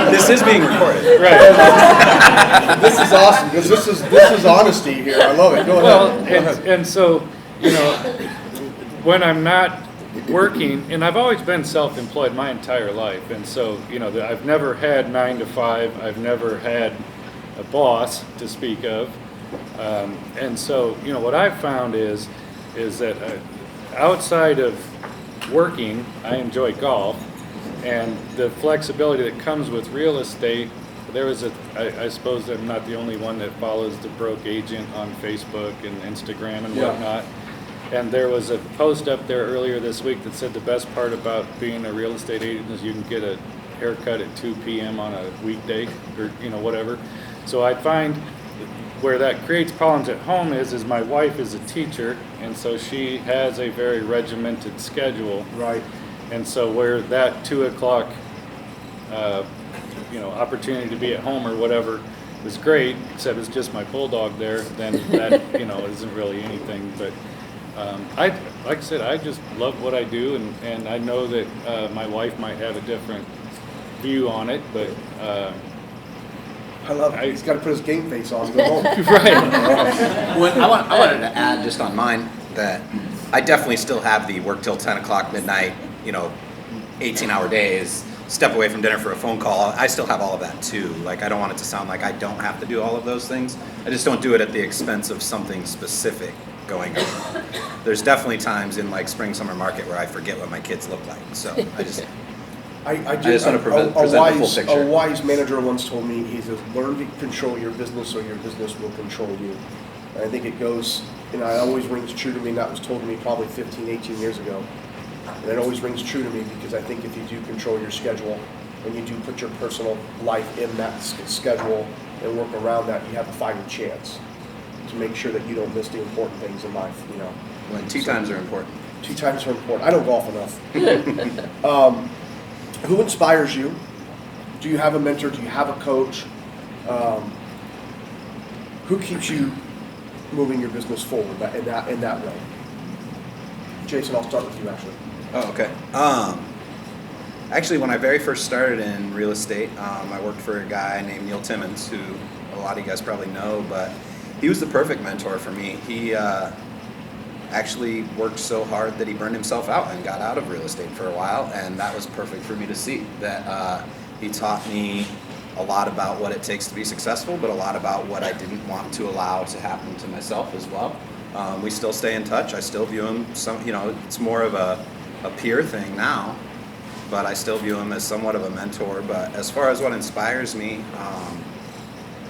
This is being recorded. Right. This is awesome, because this is honesty here. I love it. Go ahead. Well, Go ahead. and so, you know, when I'm not working, and I've always been self-employed my entire life, and so, you know, I've never had 9 to 5, I've never had a boss to speak of, and so, you know, what I've found is that outside of working, I enjoy golf, and the flexibility that comes with real estate. There was I suppose I'm not the only one that follows the broke agent on Facebook and Instagram and Yeah. whatnot. And there was a post up there earlier this week that said the best part about being a real estate agent is you can get a haircut at 2 p.m. on a weekday, or, you know, whatever. So I find where that creates problems at home is my wife is a teacher, and so she has a very regimented schedule. Right. And so where that 2 o'clock, you know, opportunity to be at home or whatever was great, except it's just my bulldog there, then that, you know, isn't really anything. But like I said, I just love what I do, and I know that my wife might have a different view on it, but I love it. He's got to put his game face on and go home. Right. I wanted to add just on mine that I definitely still have the work till 10 o'clock midnight, you know, 18-hour days, step away from dinner for a phone call. I still have all of that too. Like, I don't want it to sound like I don't have to do all of those things. I just don't do it at the expense of something specific going on. There's definitely times in like spring, summer market where I forget what my kids look like. So I just want to present the full picture. A wise manager once told me, he says, learn to control your business or your business will control you. And I think it goes, you know, it always rings true to me, and that was told to me probably 15, 18 years ago. And it always rings true to me because I think if you do control your schedule and you do put your personal life in that schedule and work around that, you have a fighting chance. to make sure that you don't miss the important things in life, you know. When tea times are important. Tea times are important. I don't golf enough. Who inspires you? Do you have a mentor? Do you have a coach? Who keeps you moving your business forward in that way? Jason, I'll start with you actually. Oh, okay. Actually, when I very first started in real estate, I worked for a guy named Neil Timmons, who a lot of you guys probably know, but he was the perfect mentor for me. He actually worked so hard that he burned himself out and got out of real estate for a while, and that was perfect for me to see. That he taught me a lot about what it takes to be successful, but a lot about what I didn't want to allow to happen to myself as well. We still stay in touch. I still view him it's more of a peer thing now, but I still view him as somewhat of a mentor. But as far as what inspires me,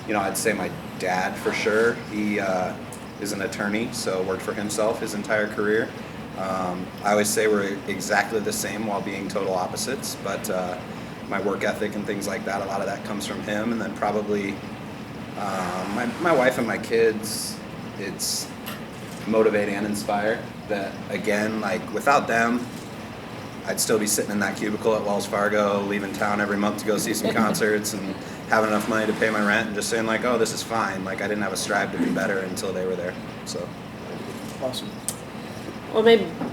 I'd say my dad for sure. He is an attorney, so worked for himself his entire career. I always say we're exactly the same while being total opposites, but my work ethic and things like that, a lot of that comes from him. And then probably my wife and my kids, it's motivate and inspire. That again, like without them, I'd still be sitting in that cubicle at Wells Fargo, leaving town every month to go see some concerts and having enough money to pay my rent and just saying like, oh, this is fine. Like I didn't have a strive to be better until they were there. So awesome. Well,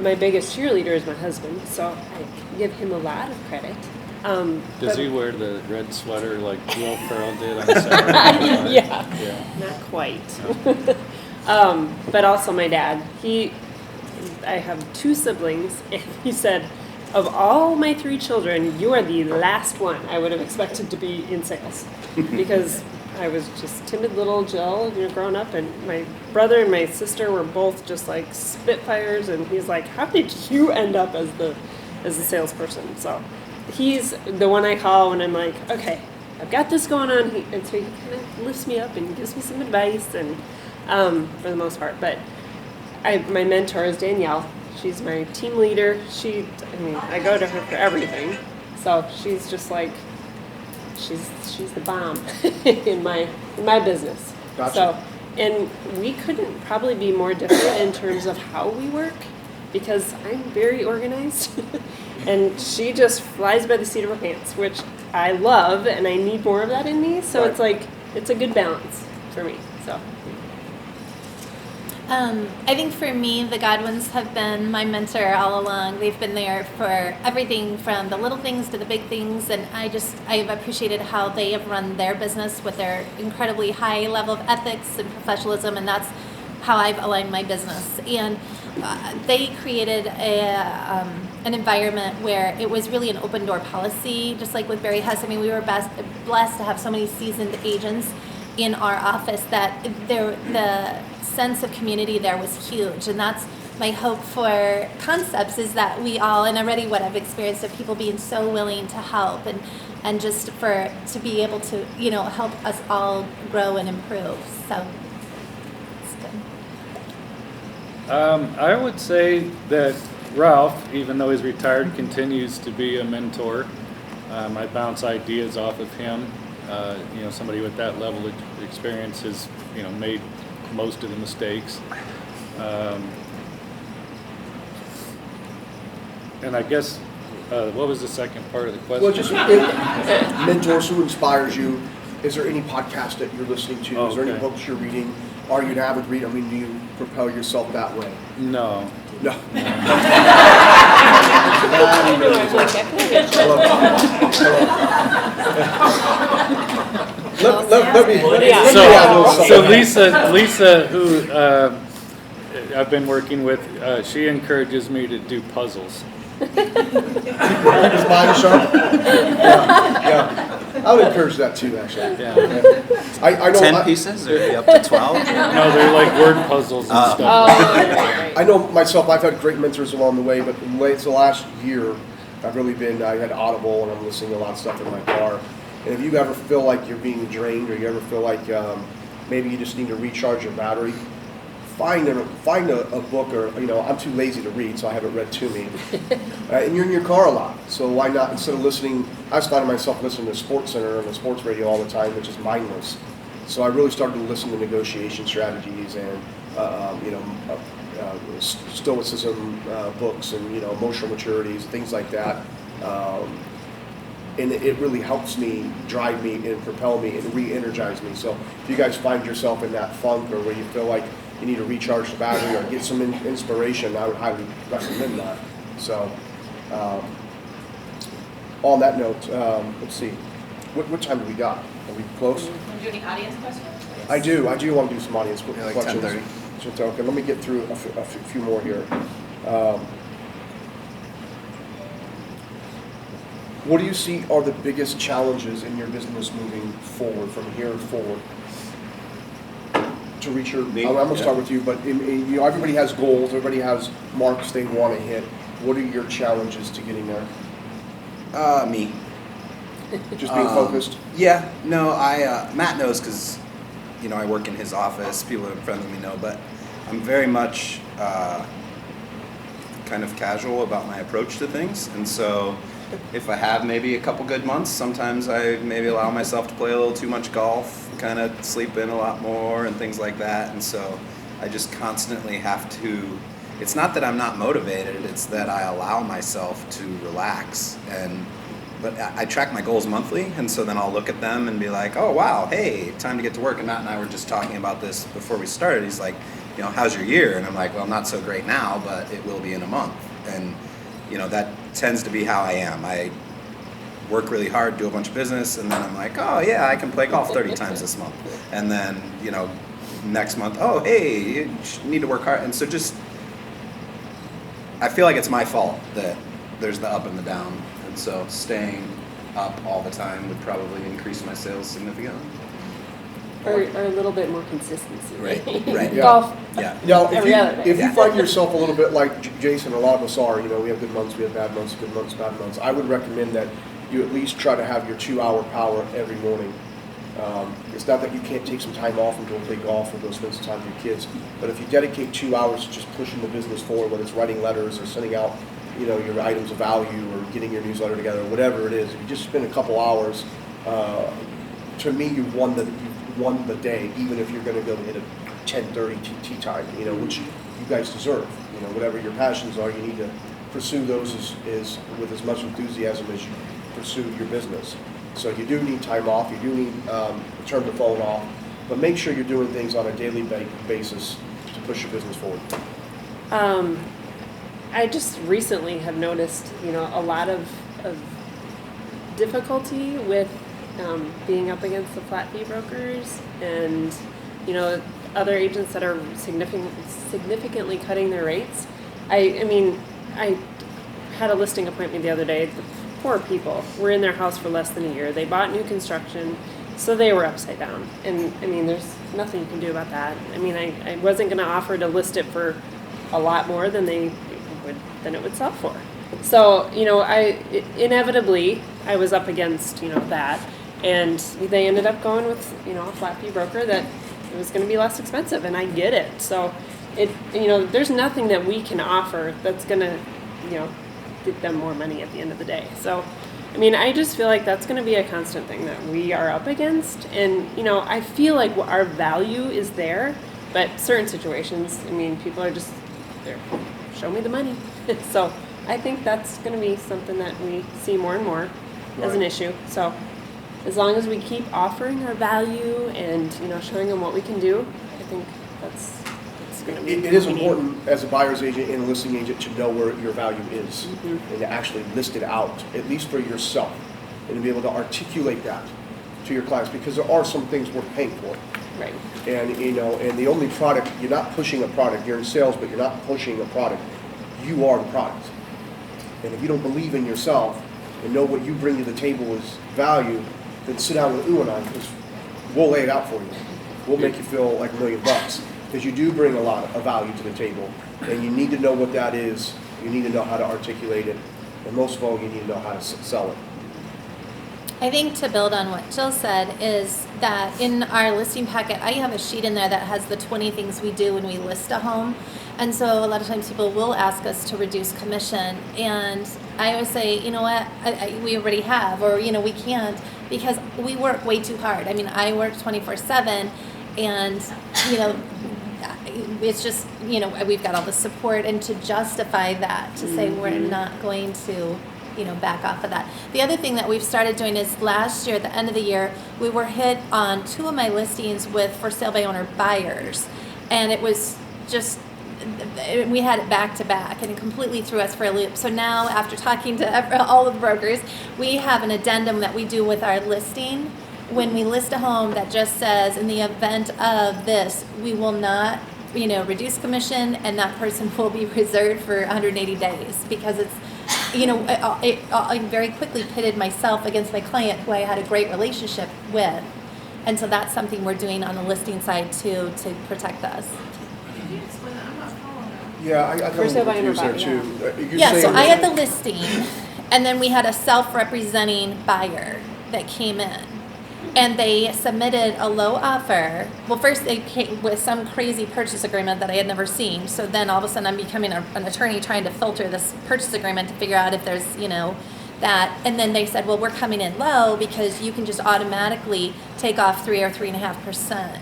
my biggest cheerleader is my husband, so I give him a lot of credit. Does he wear the red sweater like Will Ferrell did on Saturday Night Live? Yeah, not quite. But also my dad. I have 2 siblings, and he said, of all my 3 children, you are the last one I would have expected to be in sales. Because I was just timid little Jill, growing up, and my brother and my sister were both just like spitfires, and he's like, how did you end up as the salesperson? So he's the one I call when I'm like, okay, I've got this going on, and so he kind of lifts me up and gives me some advice, and for the most part. But my mentor is Danielle. She's my team leader. I go to her for everything. So she's just like, she's the bomb in my business. Gotcha. So, and we couldn't probably be more different in terms of how we work, because I'm very organized, and she just flies by the seat of her pants, which I love, and I need more of that in me. So Right. it's like, it's a good balance for me. So. I think for me, the Godwins have been my mentor all along. They've been there for everything from the little things to the big things, and I've appreciated how they have run their business with their incredibly high level of ethics and professionalism, and that's how I've aligned my business. And they created an environment where it was really an open door policy, just like with Barry Hess. I mean, we were blessed to have so many seasoned agents in our office that the sense of community there was huge, and that's my hope for Concepts, is that we all, and already what I've experienced of people being so willing to help and just to be able to help us all grow and improve. So it's good. I would say that Ralph, even though he's retired, continues to be a mentor. I bounce ideas off of him. Somebody with that level of experience has made most of the mistakes. And I guess, what was the second part of the question? Well, just mentors, who inspires you? Is there any podcast that you're listening to? Is there any books you're reading? Are you an avid reader? I mean, do you propel yourself that way? No. No. So Lisa, who I've been working with, she encourages me to do puzzles. Is mine sharp? Yeah. I would encourage that too, actually. Yeah. I know 10 pieces, or are you up to 12? No, they're like word puzzles and stuff. I know myself, I've had great mentors along the way, but it's the last year I had Audible, and I'm listening to a lot of stuff in my car. And if you ever feel like you're being drained, or you ever feel like maybe you just need to recharge your battery, find a book, or I'm too lazy to read, so I have it read to me. And you're in your car a lot, so why not, instead of listening, I was finding myself listening to SportsCenter on the sports radio all the time, which is mindless. So I really started to listen to negotiation strategies and, stoicism books and, emotional maturities, things like that. And it really helps me, drive me, and propel me, and re-energize me. So if you guys find yourself in that funk or where you feel like you need to recharge the battery or get some inspiration, I would highly recommend that. So on that note, let's see, what time do we got? Are we close? Do you have any audience questions? I do want to do some audience Yeah, like questions. 10:30. Okay, let me get through a few more here. What do you see are the biggest challenges in your business moving forward, from here forward? To reach your, I'm going to start with you, but everybody has goals, everybody has marks they want to hit. What are your challenges to getting there? Me. Just being focused? Yeah, no, Matt knows because, I work in his office, people that are friends with me know, but I'm very much kind of casual about my approach to things, and so if I have maybe a couple good months, sometimes I maybe allow myself to play a little too much golf, kind of sleep in a lot more and things like that, and so I just constantly have to, it's not that I'm not motivated, it's that I allow myself to relax. But I track my goals monthly, and so then I'll look at them and be like, oh wow, hey, time to get to work. And Matt and I were just talking about this before we started. He's like, how's your year? And I'm like, well, not so great now, but it will be in a month. And that tends to be how I am. I work really hard, do a bunch of business, and then I'm like, oh yeah, I can play golf 30 times this month. And then, next month, oh hey, you need to work hard. And so just, I feel like it's my fault that there's the up and the down. And so staying up all the time would probably increase my sales significantly. Or a little bit more consistency. Right. Yeah. Golf. Yeah. Now, every other day. if you find yourself a little bit like Jason, a lot of us are, we have good months, we have bad months, good months, bad months. I would recommend that you at least try to have your 2-hour power every morning. It's not that you can't take some time off and go play golf or go spend some time with your kids, but if you dedicate 2 hours to just pushing the business forward, whether it's writing letters or sending out, your items of value or getting your newsletter together, whatever it is, if you just spend a couple hours, to me, you've won the day, even if you're going to go hit a 10:30 tea time, which you guys deserve. Whatever your passions are, you need to pursue those is with as much enthusiasm as you pursue your business. So you do need time off, you do need to turn the phone off, but make sure you're doing things on a daily basis to push your business forward. I just recently have noticed, a lot of difficulty with being up against the flat fee brokers and, other agents that are significantly cutting their rates. I had a listing appointment the other day. The poor people were in their house for less than a year. They bought new construction, so they were upside down. And there's nothing you can do about that. I wasn't going to offer to list it for a lot more than it would sell for. So, inevitably I was up against, that, and they ended up going with, a flat fee broker that it was going to be less expensive, and I get it. So there's nothing that we can offer that's going to, get them more money at the end of the day. So, I just feel like that's going to be a constant thing that we are up against, and, I feel like our value is there, but certain situations, people are just there. Show me the money. So I think that's going to be something that we see more and more as an issue. So as long as we keep offering our value and showing them what we can do, I think that's going to be. It is important as a buyer's agent and a listing agent to know where your value is and to actually list it out, at least for yourself, and to be able to articulate that to your clients, because there are some things worth paying for. Right. And and the only product, you're not pushing a product, you're in sales, but you're not pushing a product. You are the product. And if you don't believe in yourself and know what you bring to the table is value, then sit down with Ooh and I, because we'll lay it out for you. We'll make you feel like $1 million, because you do bring a lot of value to the table, and you need to know what that is. You need to know how to articulate it, and most of all, you need to know how to sell it. I think to build on what Jill said is that in our listing packet, I have a sheet in there that has the 20 things we do when we list a home. And so a lot of times people will ask us to reduce commission. And I always say, you know what, we already have, or, we can't. because we work way too hard. I mean, I work 24/7, and it's just, we've got all the support, and to justify that, to say we're not going to, back off of that. The other thing that we've started doing is last year, at the end of the year, we were hit on 2 of my listings with for sale by owner buyers, and it was just, we had it back to back, and it completely threw us for a loop. So now, after talking to all of the brokers, we have an addendum that we do with our listing. When we list a home that just says, in the event of this, we will not, reduce commission, and that person will be reserved for 180 days, because it's, I very quickly pitted myself against my client who I had a great relationship with. And so that's something we're doing on the listing side too, to protect us. Could you explain that? I'm not following that. Yeah, I got a little confused there too. You're So I saying- had the listing, and then we had a self-representing buyer that came in. And they submitted a low offer. Well, first they came with some crazy purchase agreement that I had never seen. So then all of a sudden I'm becoming an attorney trying to filter this purchase agreement to figure out if there's, that. And then they said, well, we're coming in low because you can just automatically take off 3 or 3.5%.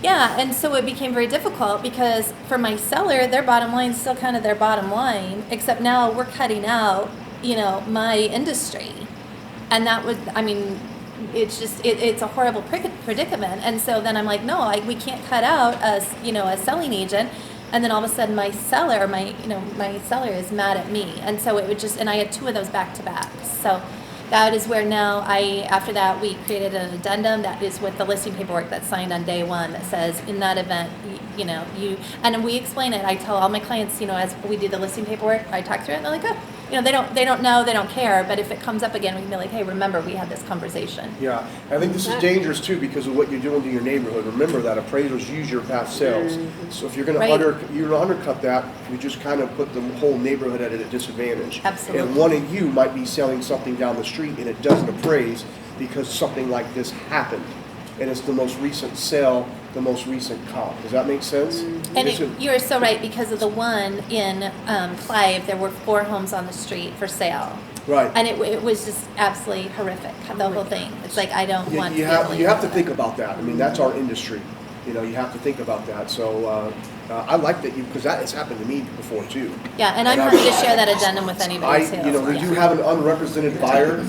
Yeah, and so it became very difficult because for my seller, their bottom line is still kind of their bottom line, except now we're cutting out, my industry. And that was, it's just, it's a horrible predicament. And so then I'm like, no, we can't cut out a selling agent. And then all of a sudden my seller is mad at me. And so it would just, and I had 2 of those back to back. So that is where now after that, we created an addendum that is with the listing paperwork that's signed on day 1 that says, in that event, and we explain it. I tell all my clients, as we do the listing paperwork, I talk through it, and they're like, oh, they don't know, they don't care. But if it comes up again, we can be like, hey, remember, we had this conversation. Yeah, I think this is dangerous too because of what you're doing to your neighborhood. Remember that appraisers use your past sales. So if you're going to undercut that, you just kind of put the whole neighborhood at a disadvantage. Absolutely. And one of you might be selling something down the street and it doesn't appraise because something like this happened. And it's the most recent sale, the most recent comp. Does that make sense? And you're so right, because of the one in Clive, there were 4 homes on the street for sale. Right. And it was just absolutely horrific, the whole thing. It's like, I don't want you to have to think about that. That's our industry. You have to think about that. So I like that because that has happened to me before too. Yeah, and I'm happy to share that addendum with anybody too. We do have an unrepresented buyer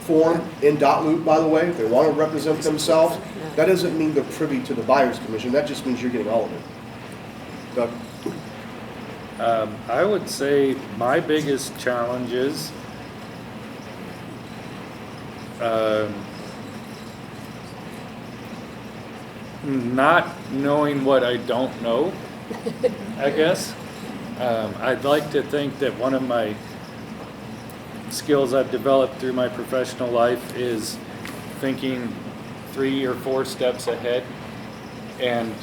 form in .loop, by the way. If they want to represent themselves, that doesn't mean they're privy to the buyer's commission. That just means you're getting all of it. Doug? I would say my biggest challenge is not knowing what I don't know, I guess. I'd like to think that one of my skills I've developed through my professional life is thinking 3 or 4 steps ahead, and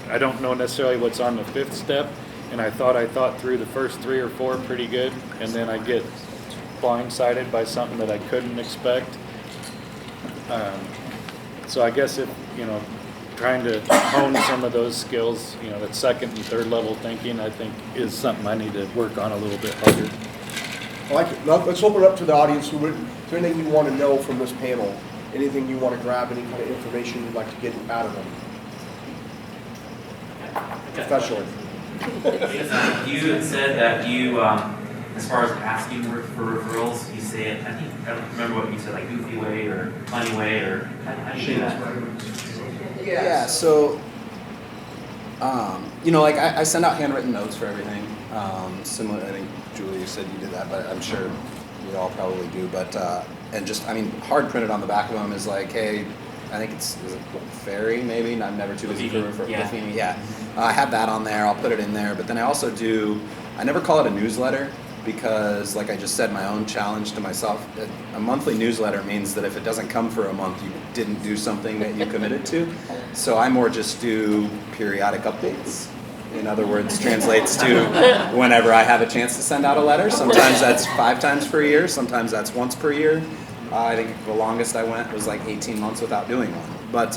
I don't know necessarily what's on the 5th step, and I thought through the first 3 or 4 pretty good, and then I get blindsided by something that I couldn't expect. So I guess if trying to hone some of those skills, that 2nd and 3rd level thinking, I think is something I need to work on a little bit harder. I like it. Now, let's open it up to the audience. Is there anything you want to know from this panel? Anything you want to grab, any kind of information you'd like to get out of them? Professionally. You had said that you, as far as asking for referrals, you say it, I don't remember what you said, like goofy way or funny way, or how do you do that? Yeah, so, I send out handwritten notes for everything. Similar, I think, Julie, you said you did that, but I'm sure we all probably do. But, hard printed on the back of them is like, hey, I think is it Fairy, maybe? I'm never too busy for Buffini. Yeah. I have that on there. I'll put it in there. But then I also I never call it a newsletter because, like I just said, my own challenge to myself, a monthly newsletter means that if it doesn't come for a month, you didn't do something that you committed to. So I more just do periodic updates. In other words, translates to whenever I have a chance to send out a letter. Sometimes that's 5 times per year. Sometimes that's once per year. I think the longest I went was like 18 months without doing one. But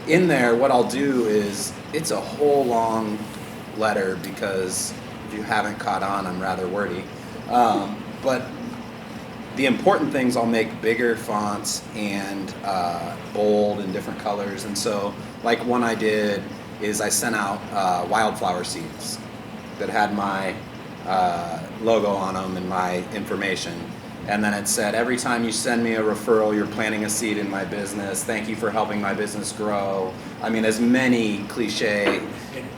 in there, what I'll do is, it's a whole long letter because if you haven't caught on, I'm rather wordy. But the important things I'll make bigger fonts and bold and different colors. And so, like one I did is I sent out wildflower seeds that had my logo on them and my information. And then it said, every time you send me a referral, you're planting a seed in my business. Thank you for helping my business grow. I mean, as many cliche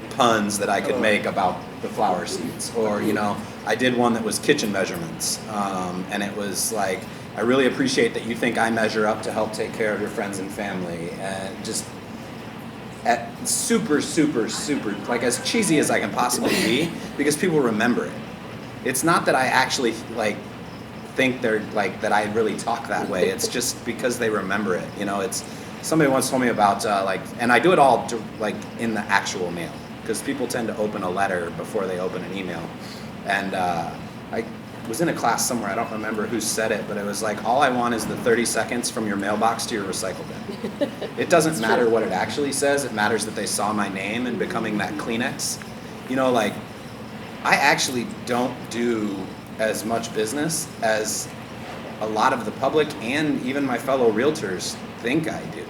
puns that I could make about the flower seeds. Or, you know, I did one that was kitchen measurements. And it was like, I really appreciate that you think I measure up to help take care of your friends and family. And just at super, like as cheesy as I can possibly be, because people remember it. It's not that I actually like think they're like that I really talk that way. It's just because they remember it. You know, it's somebody once told me about like, and I do it all like in the actual mail, because people tend to open a letter before they open an email. And I was in a class somewhere, I don't remember who said it, but it was like, all I want is the 30 seconds from your mailbox to your recycle bin. It doesn't matter what it actually says, it matters that they saw my name and becoming that Kleenex. You know, like, I actually don't do as much business as a lot of the public and even my fellow realtors think I do.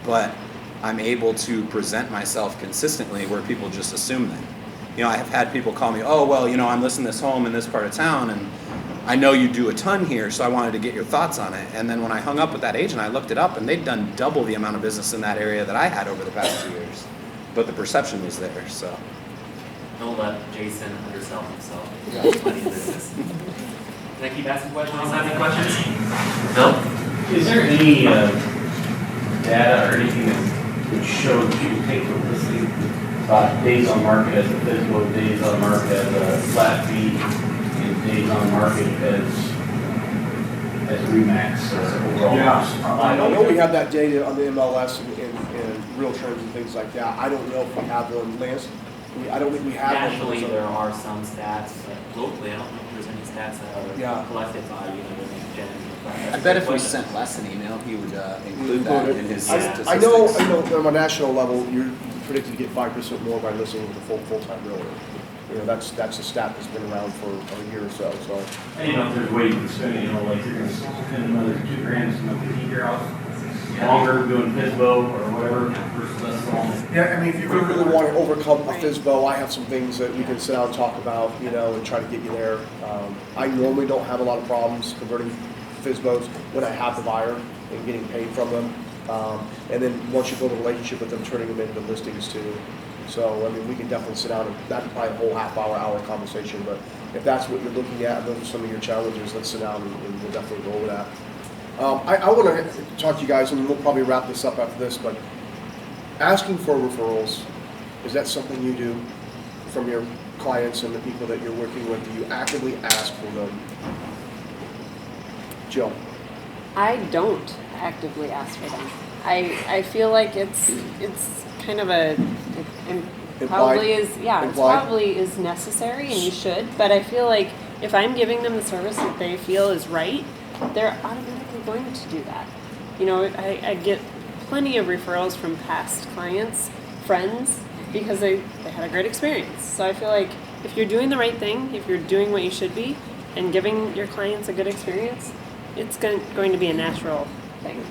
But I'm able to present myself consistently where people just assume that. You know, I have had people call me, oh, well, you know, I'm listing this home in this part of town and I know you do a ton here, so I wanted to get your thoughts on it. And then when I hung up with that agent, I looked it up and they'd done double the amount of business in that area that I had over the past 2 years. But the perception was there, so. Don't let Jason undersell himself. He's plenty of business. Can I keep asking questions? Have any questions? Bill? Is there any data or anything that shows you can take publicity about days on market as a physical, days on market as a flat fee, and days on market as Remax overall? Yeah, I know we have that data on the MLS and real terms and things like that. I don't know if we have one, Lance. I don't think we have one. Nationally, there are some stats, but locally, I don't know if there's any stats that are collected by, you know, the next gen. I bet if we sent Les an email, he would include that in his statistics. I know on a national level, you're predicted to get 5% more by listening with a full-time realtor. You know, that's a stat that's been around for a year or so. I didn't know if there's ways to spend it, you know, like you're gonna spend another $2,000 to keep your house longer doing FISBO or whatever versus less long. Yeah, I mean, if If you really want to overcome a FISBO, I have some things that we can sit down and talk about, you know, and try to get you there. I normally don't have a lot of problems converting FISBOs when I have the buyer and getting paid from them. And then once you build a relationship with them, turning them into listings too. So, I mean, we can definitely sit down and that's probably a whole hour conversation. But if that's what you're looking at, those are some of your challenges, let's sit down and we'll definitely go over that. I want to talk to you guys, and we'll probably wrap this up after this, but asking for referrals, is that something you do from your clients and the people that you're working with? Do you actively ask for them? Jill? I don't actively ask for them. I feel like it's kind of it probably is, yeah, it probably is necessary and you should, but I feel like if I'm giving them the service that they feel is right, they're automatically going to do that. You know, I get plenty of referrals from past clients, friends, because they had a great experience. So I feel like if you're doing the right thing, if you're doing what you should be, and giving your clients a good experience, it's going to be a natural thing.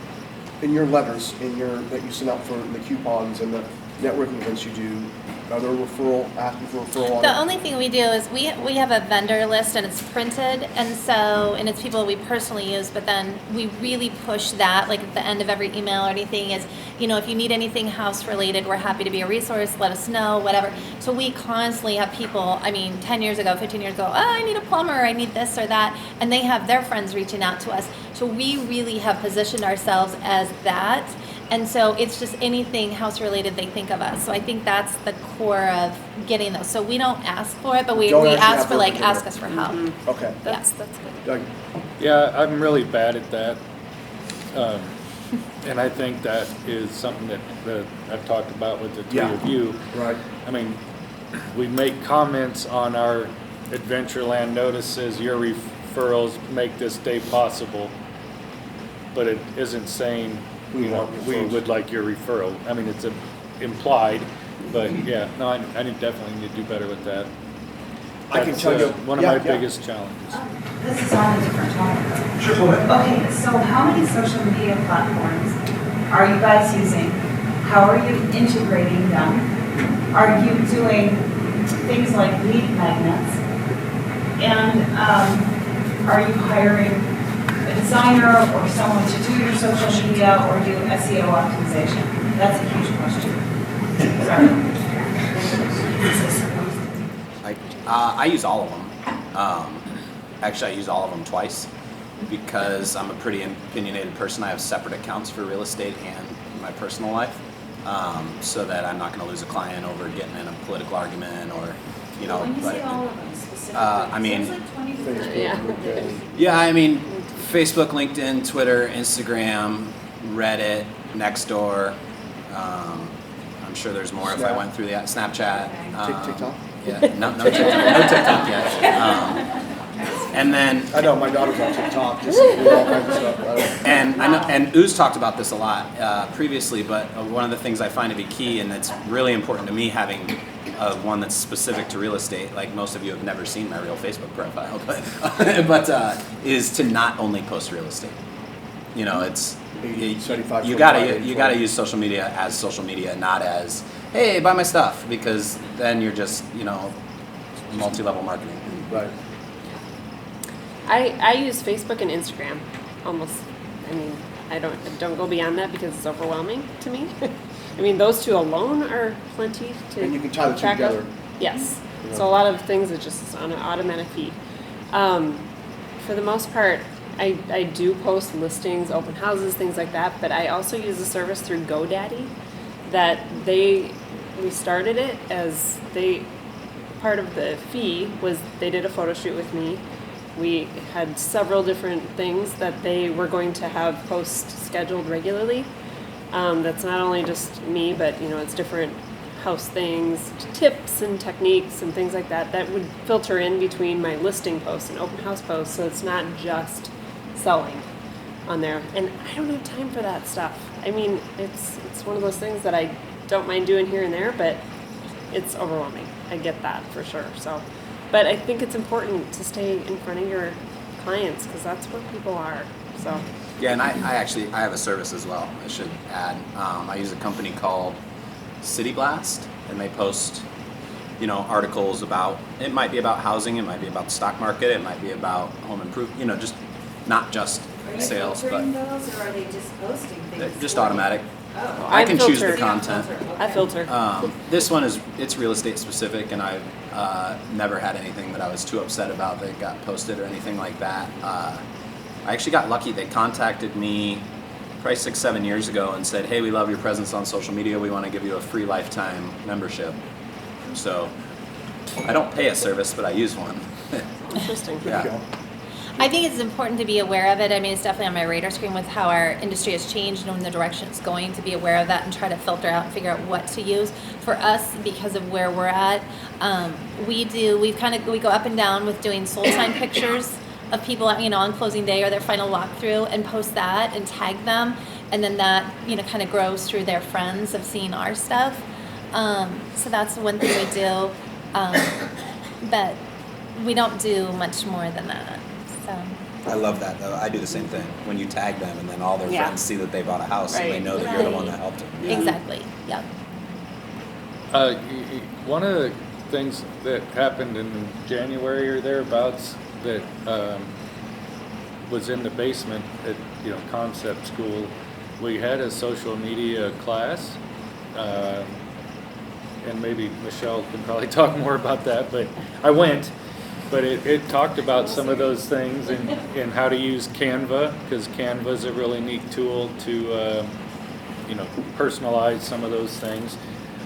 In your letters, that you send out for the coupons and the networking events you do, are there asking for referral on it? The only thing we do is we have a vendor list and it's printed, and it's people we personally use, but then we really push that, like at the end of every email or anything is, you know, if you need anything house related, we're happy to be a resource, let us know, whatever. So we constantly have people, 10 years ago, 15 years ago, oh, I need a plumber, I need this or that, and they have their friends reaching out to us. So we really have positioned ourselves as that. And so it's just anything house related they think of us. So I think that's the core of getting those. So we don't ask for it, but we ask for ask us for help. Mm-hmm. Okay. That's good. Doug? Yeah, I'm really bad at that. And I think that is something that I've talked about with the three of you. Right. I mean, we make comments on our Adventureland notices, your referrals make this day possible, but it isn't saying, we would like your referral. I mean, it's implied, but yeah, no, I definitely need to do better with that. I can tell you. One of Yeah, my yeah. biggest challenges. This is on a different topic. Sure, go ahead. Okay, so how many social media platforms are you guys using? How are you integrating them? Are you doing things like lead magnets? And are you hiring a designer or someone to do your social media or do SEO optimization? That's a huge question. Sorry. I use all of them. Actually, I use all of them twice because I'm a pretty opinionated person. I have separate accounts for real estate and my personal life, so that I'm not going to lose a client over getting in a political argument or, you know. When you but, say all of them specifically, I mean, it seems like 20 to 30. yeah, I mean, Facebook, LinkedIn, Twitter, Instagram, Reddit, Nextdoor. I'm sure there's more if I went through the Snapchat. TikTok? Yeah, no TikTok yet. And then I know my daughter's on TikTok, just doing all kinds of stuff. and I know, and Ooze talked about this a lot previously, but one of the things I find to be key, and it's really important to me having one that's specific to real estate. Like most of you have never seen my real Facebook profile, but is to not only post real estate. You know, it's you gotta use social media as social media, not as hey, buy my stuff, because then you're just, you know, multi-level marketing. Right. I use Facebook and Instagram almost. I mean, I don't go beyond that because it's overwhelming to me. I mean, those two alone are plenty to. And you can tie the two track of. together. Yes. You know. So a lot of things it just is on an automatic feed. For the most part, I do post listings, open houses, things like that. But I also use a service through GoDaddy that we started it as part of the fee was they did a photo shoot with me. We had several different things that they were going to have post scheduled regularly. That's not only just me, but you know, it's different house things, tips and techniques and things like that that would filter in between my listing posts and open house posts, so it's not just selling on there. And I don't have time for that stuff. I mean, it's one of those things that I don't mind doing here and there, but it's overwhelming. I get that for sure. So, but I think it's important to stay in front of your clients because that's where people are. So. Yeah, and I have a service as well. I should add. I use a company called City Blast, and they post, you know, articles about. It might be about housing, it might be about the stock market, it might be about home improvement. You know, just not just sales, but those, or are they just posting things? just automatic. Oh. I can choose the content. I filter. This one it's real estate specific, and I've never had anything that I was too upset about that got posted or anything like that. I actually got lucky. They contacted me probably 6-7 years ago and said, hey, we love your presence on social media. We want to give you a free lifetime membership. So I don't pay a service, but I use one. Interesting. Yeah. I think it's important to be aware of it. I mean, it's definitely on my radar screen with how our industry has changed and in the direction it's going, to be aware of that and try to filter out and figure out what to use. For us, because of where we're at, we go up and down with doing sold sign pictures of people, you know, on closing day or their final walkthrough, and post that and tag them, and then that, you know, kind of grows through their friends of seeing our stuff. So that's one thing we do, but we don't do much more than that. So. I love that though. I do the same thing. When you tag them and then all their friends see that they bought a house and they know that you're the one that helped them. Yeah. Exactly. Yep. One of the things that happened in January or thereabouts that was in the basement at, you know, Concept School, we had a social media class, and maybe Michelle can probably talk more about that, but I went. But it talked about some of those things and how to use Canva, because Canva is a really neat tool to, you know, personalize some of those things.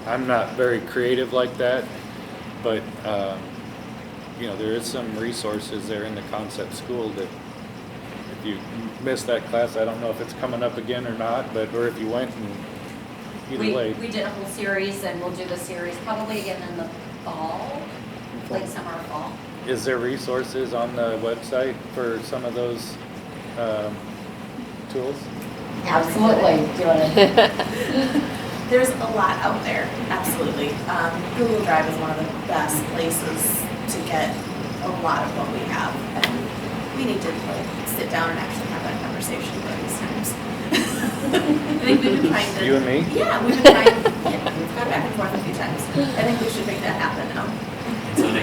I'm not very creative like that, but, you know, there is some resources there in the Concept School that if you missed that class, I don't know if it's coming up again or not, but or if you went and either way. We did a whole series, and we'll do the series probably again in the fall, late summer or fall. Is there resources on the website for some of those tools? Absolutely. Do you want to? There's a lot out there, absolutely. Google Drive is one of the best places to get a lot of what we have. And we need to like sit down and actually have that conversation one of these times. I think we've been trying to. You and me? Yeah, we've been trying, we've gone back and forth a few times. I think we should make that happen now. And so to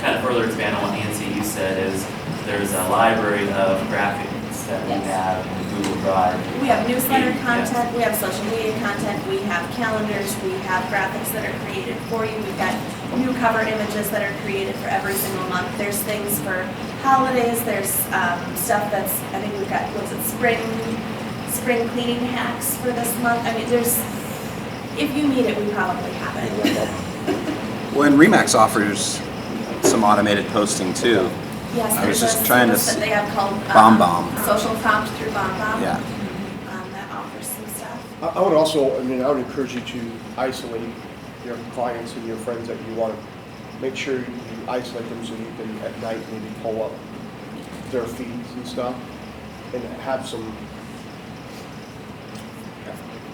kind of further expand on what Nancy, you said, is there's a library of graphics that we have in Google Drive. We have newsletter content, we have social media content, we have calendars, we have graphics that are created for you. We've got new cover images that are created for every single month. There's things for holidays, there's stuff that's, I think we've got, what's it, spring cleaning hacks for this month. I mean, there's, if you need it, we probably have it. Well, and Remax offers some automated posting too. Yes, I was there's just a trying to service that they have called BombBomb. Social Prompt through BombBomb. Yeah. That offers some stuff. I would also, I mean, I would encourage you to isolate your clients and your friends that you want to make sure you isolate them so you can at night maybe pull up their feeds and stuff and have some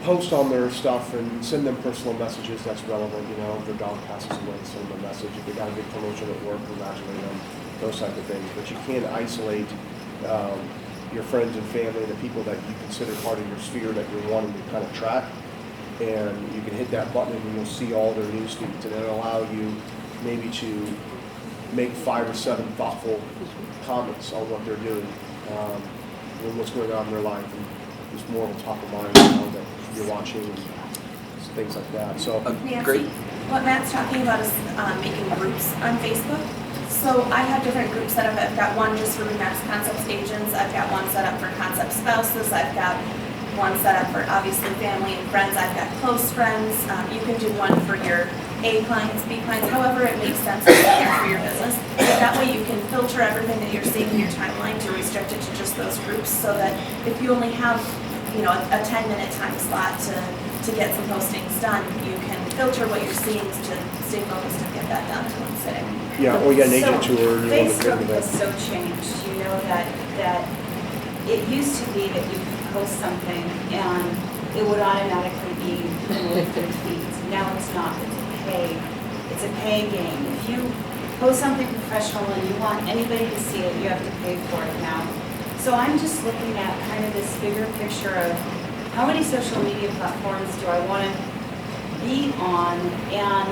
post on their stuff and send them personal messages that's relevant. You know, if their dog passes away, send them a message. If they got a big promotion at work, congratulate them, those type of things. But you can't isolate your friends and family, the people that you consider part of your sphere that you're wanting to kind of track. And you can hit that button and you'll see all their news feeds, and it'll allow you maybe to make 5 or 7 thoughtful comments on what they're doing and what's going on in their life, and just more of a top of mind, you know, that you're watching and things like that. So Nancy, what Matt's talking about is making groups on Facebook. So I have different groups set up. I've got one just for Remax Concepts agents. I've got one set up for Concept spouses. I've got one set up for obviously family and friends. I've got close friends. You can do one for your A clients, B clients, however it makes sense for your business. But that way you can filter everything that you're seeing in your timeline to restrict it to just those groups, so that if you only have, you know, a 10-minute time slot to get some postings done, you can filter what you're seeing to stay focused and get that done in one sitting. yeah, or you got an agent So, tour and you want to get Facebook into has that. so changed, you know, that it used to be that you could post something and it would automatically be removed from feeds. Now it's not, it's a pay game. If you post something professional and you want anybody to see it, you have to pay for it now. So I'm just looking at kind of this bigger picture of how many social media platforms do I want to be on, and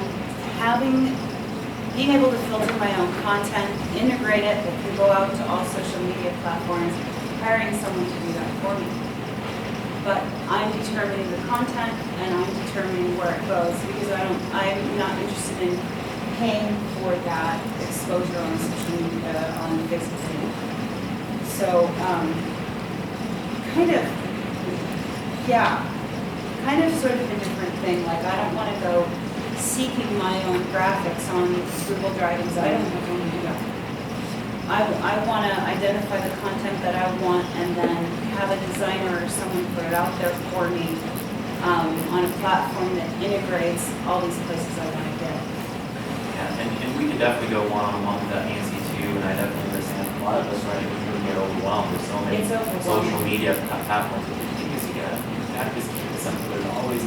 being able to filter my own content, integrate it, that can go out to all social media platforms, hiring someone to do that for me. But I'm determining the content and I'm determining where it goes, because I'm not interested in paying for that exposure on social media, on Facebook. So, kind of sort of a different thing. Like, I don't want to go seeking my own graphics on Google Drive, because I don't have time to do that. I want to identify the content that I want and then have a designer or someone put it out there for me on a platform that integrates all these places I want to get. Yeah, and we can definitely go one-on-one with that, Nancy, too, and I definitely understand a lot of us, right, we can get overwhelmed with so many It's overwhelming. social media platforms. Because you gotta just keep it simple. There's always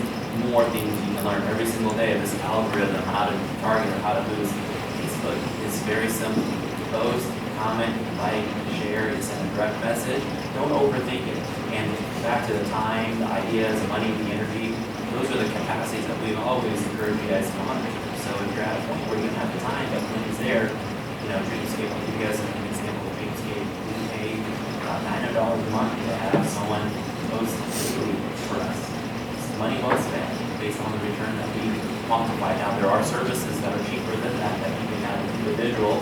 more things you can learn every single day. This algorithm, how to target or how to boost Facebook is very simple. Post, comment, like, share, you send a direct message. Don't overthink it. And back to the time, the ideas, the money, the energy, those are the capacities that we've always encouraged you guys to monitor. So if you're at a point where you don't have the time, but when it's there, you know, Dreamscape, I'll give you guys an example of Dreamscape. We pay $900 a month to have someone post daily for us. It's money well spent based on the return that we quantify. Now, there are services that are cheaper than that you can have an individual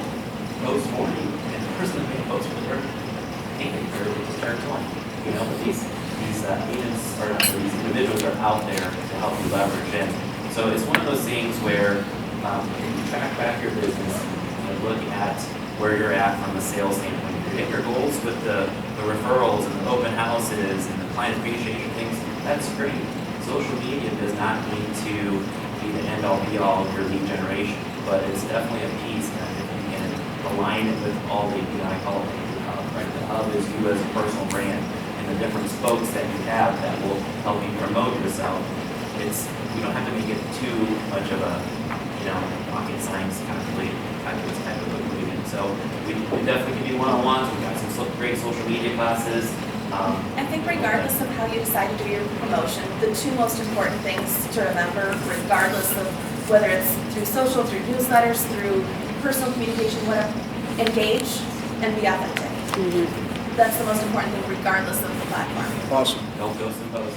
post for you, and the person that may post for their payment curve will just charge one. You know, but these agents or these individuals are out there to help you leverage. And so it's one of those things where if you track back your business, look at where you're at from a sales standpoint. If you hit your goals with the referrals and the open houses and the client appreciation things, that's great. Social media does not need to be the end-all be-all of your lead generation, but it's definitely a piece that if you can align it with all the, I call it the hub, right? The hub is you as a personal brand, and the different spokes that you have that will help you promote yourself. You don't have to make it too much of a, pocket signs calculate this type of equation. So we definitely can do one-on-ones. We've got some great social media classes. I think regardless of how you decide to do your promotion, the two most important things to remember, regardless of whether it's through social, through newsletters, through personal communication, whatever, engage and be authentic. That's the most important thing regardless of the platform. Awesome. Don't go impose.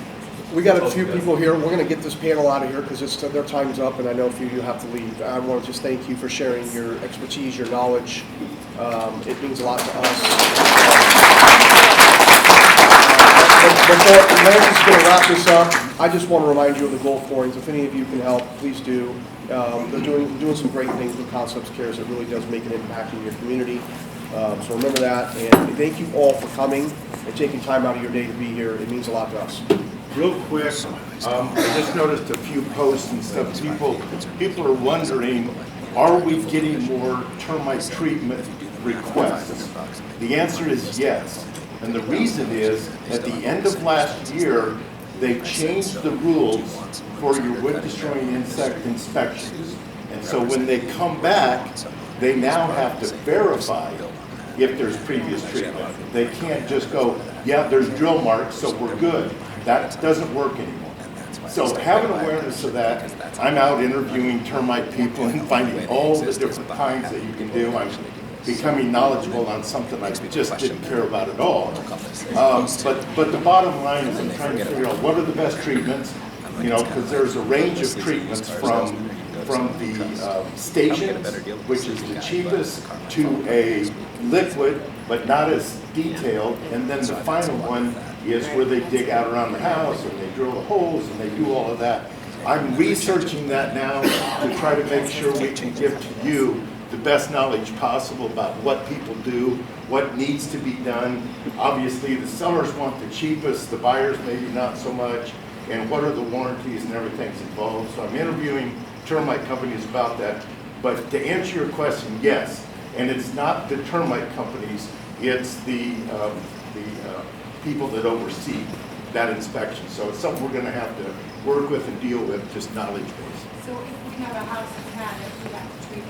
We got a few people here. We're going to get this panel out of here because their time's up, and I know a few of you have to leave. I want to just thank you for sharing your expertise, your knowledge. It means a lot to us. Before Lance is going to wrap this up, I just want to remind you of the Gulf Coins. If any of you can help, please do. They're doing some great things with Concepts Cares. It really does make an impact in your community. So remember that, and thank you all for coming and taking time out of your day to be here. It means a lot to us. Real quick, I just noticed a few posts and stuff. People are wondering, are we getting more termite treatment requests? The answer is yes. And the reason is, at the end of last year, they changed the rules for your wood-destroying insect inspections. And so when they come back, they now have to verify if there's previous treatment. They can't just go, yeah, there's drill marks, so we're good. That doesn't work anymore. So have an awareness of that. I'm out interviewing termite people and finding all the different kinds that you can do. I'm becoming knowledgeable on something I just didn't care about at all. But the bottom line is I'm trying to figure out what are the best treatments, because there's a range of treatments from the stations, which is the cheapest, to a liquid, but not as detailed, and then the final one is where they dig out around the house and they drill the holes and they do all of that. I'm researching that now to try to make sure we can give to you the best knowledge possible about what people do, what needs to be done. Obviously, the sellers want the cheapest, the buyers maybe not so much, and what are the warranties and everything's involved. So I'm interviewing termite companies about that. But to answer your question, yes. And it's not the termite companies, it's the people that oversee that inspection. So it's something we're going to have to work with and deal with, just knowledge-based. So if we have a house that's had it, we have to treat it,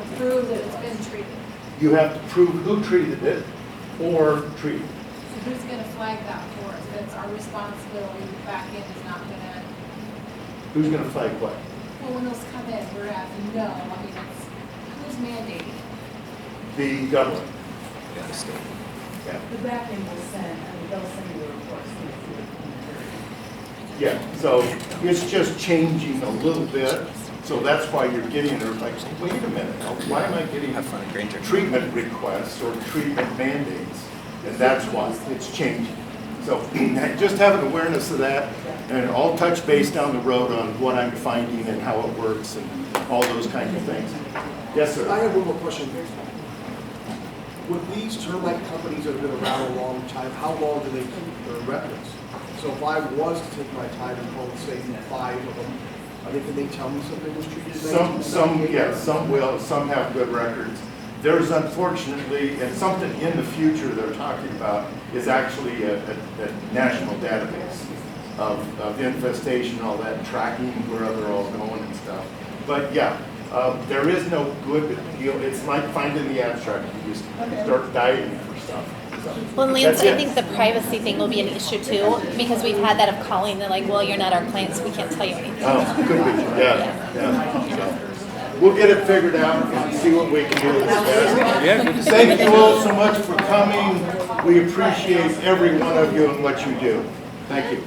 or prove that it's been treated. You have to prove who treated it or treat it. So who's going to flag that for us? That's our responsibility. The back end is not going to. Who's going to flag what? Well, when those come in, we're at no. I mean, it's who's mandating? The government. Yeah. The back end will send, they'll send you the reports. Yeah, so it's just changing a little bit. So that's why you're getting, they're like, wait a minute, why am I getting treatment requests or treatment mandates? And that's why it's changing. So just have an awareness of that, and I'll touch base down the road on what I'm finding and how it works and all those kinds of things. Yes, sir. I have one more question. With these termite companies that have been around a long time, how long do they keep their records? So if I was to take my time and call, say, 5 of them, can they tell me something was treated? Some will, some have good records. There's unfortunately, and something in the future they're talking about is actually a national database of infestation, all that, tracking where they're all going and stuff. But yeah, there is no good deal. It's like finding the abstract. You just start diving for stuff. Well, Lance, I think the privacy thing will be an issue too, because we've had that of calling, they're like, well, you're not our client, so we can't tell you anything. Oh, could be, yeah. We'll get it figured out and see what we can do with this. Thank you all so much for coming. We appreciate every one of you and what you do. Thank you.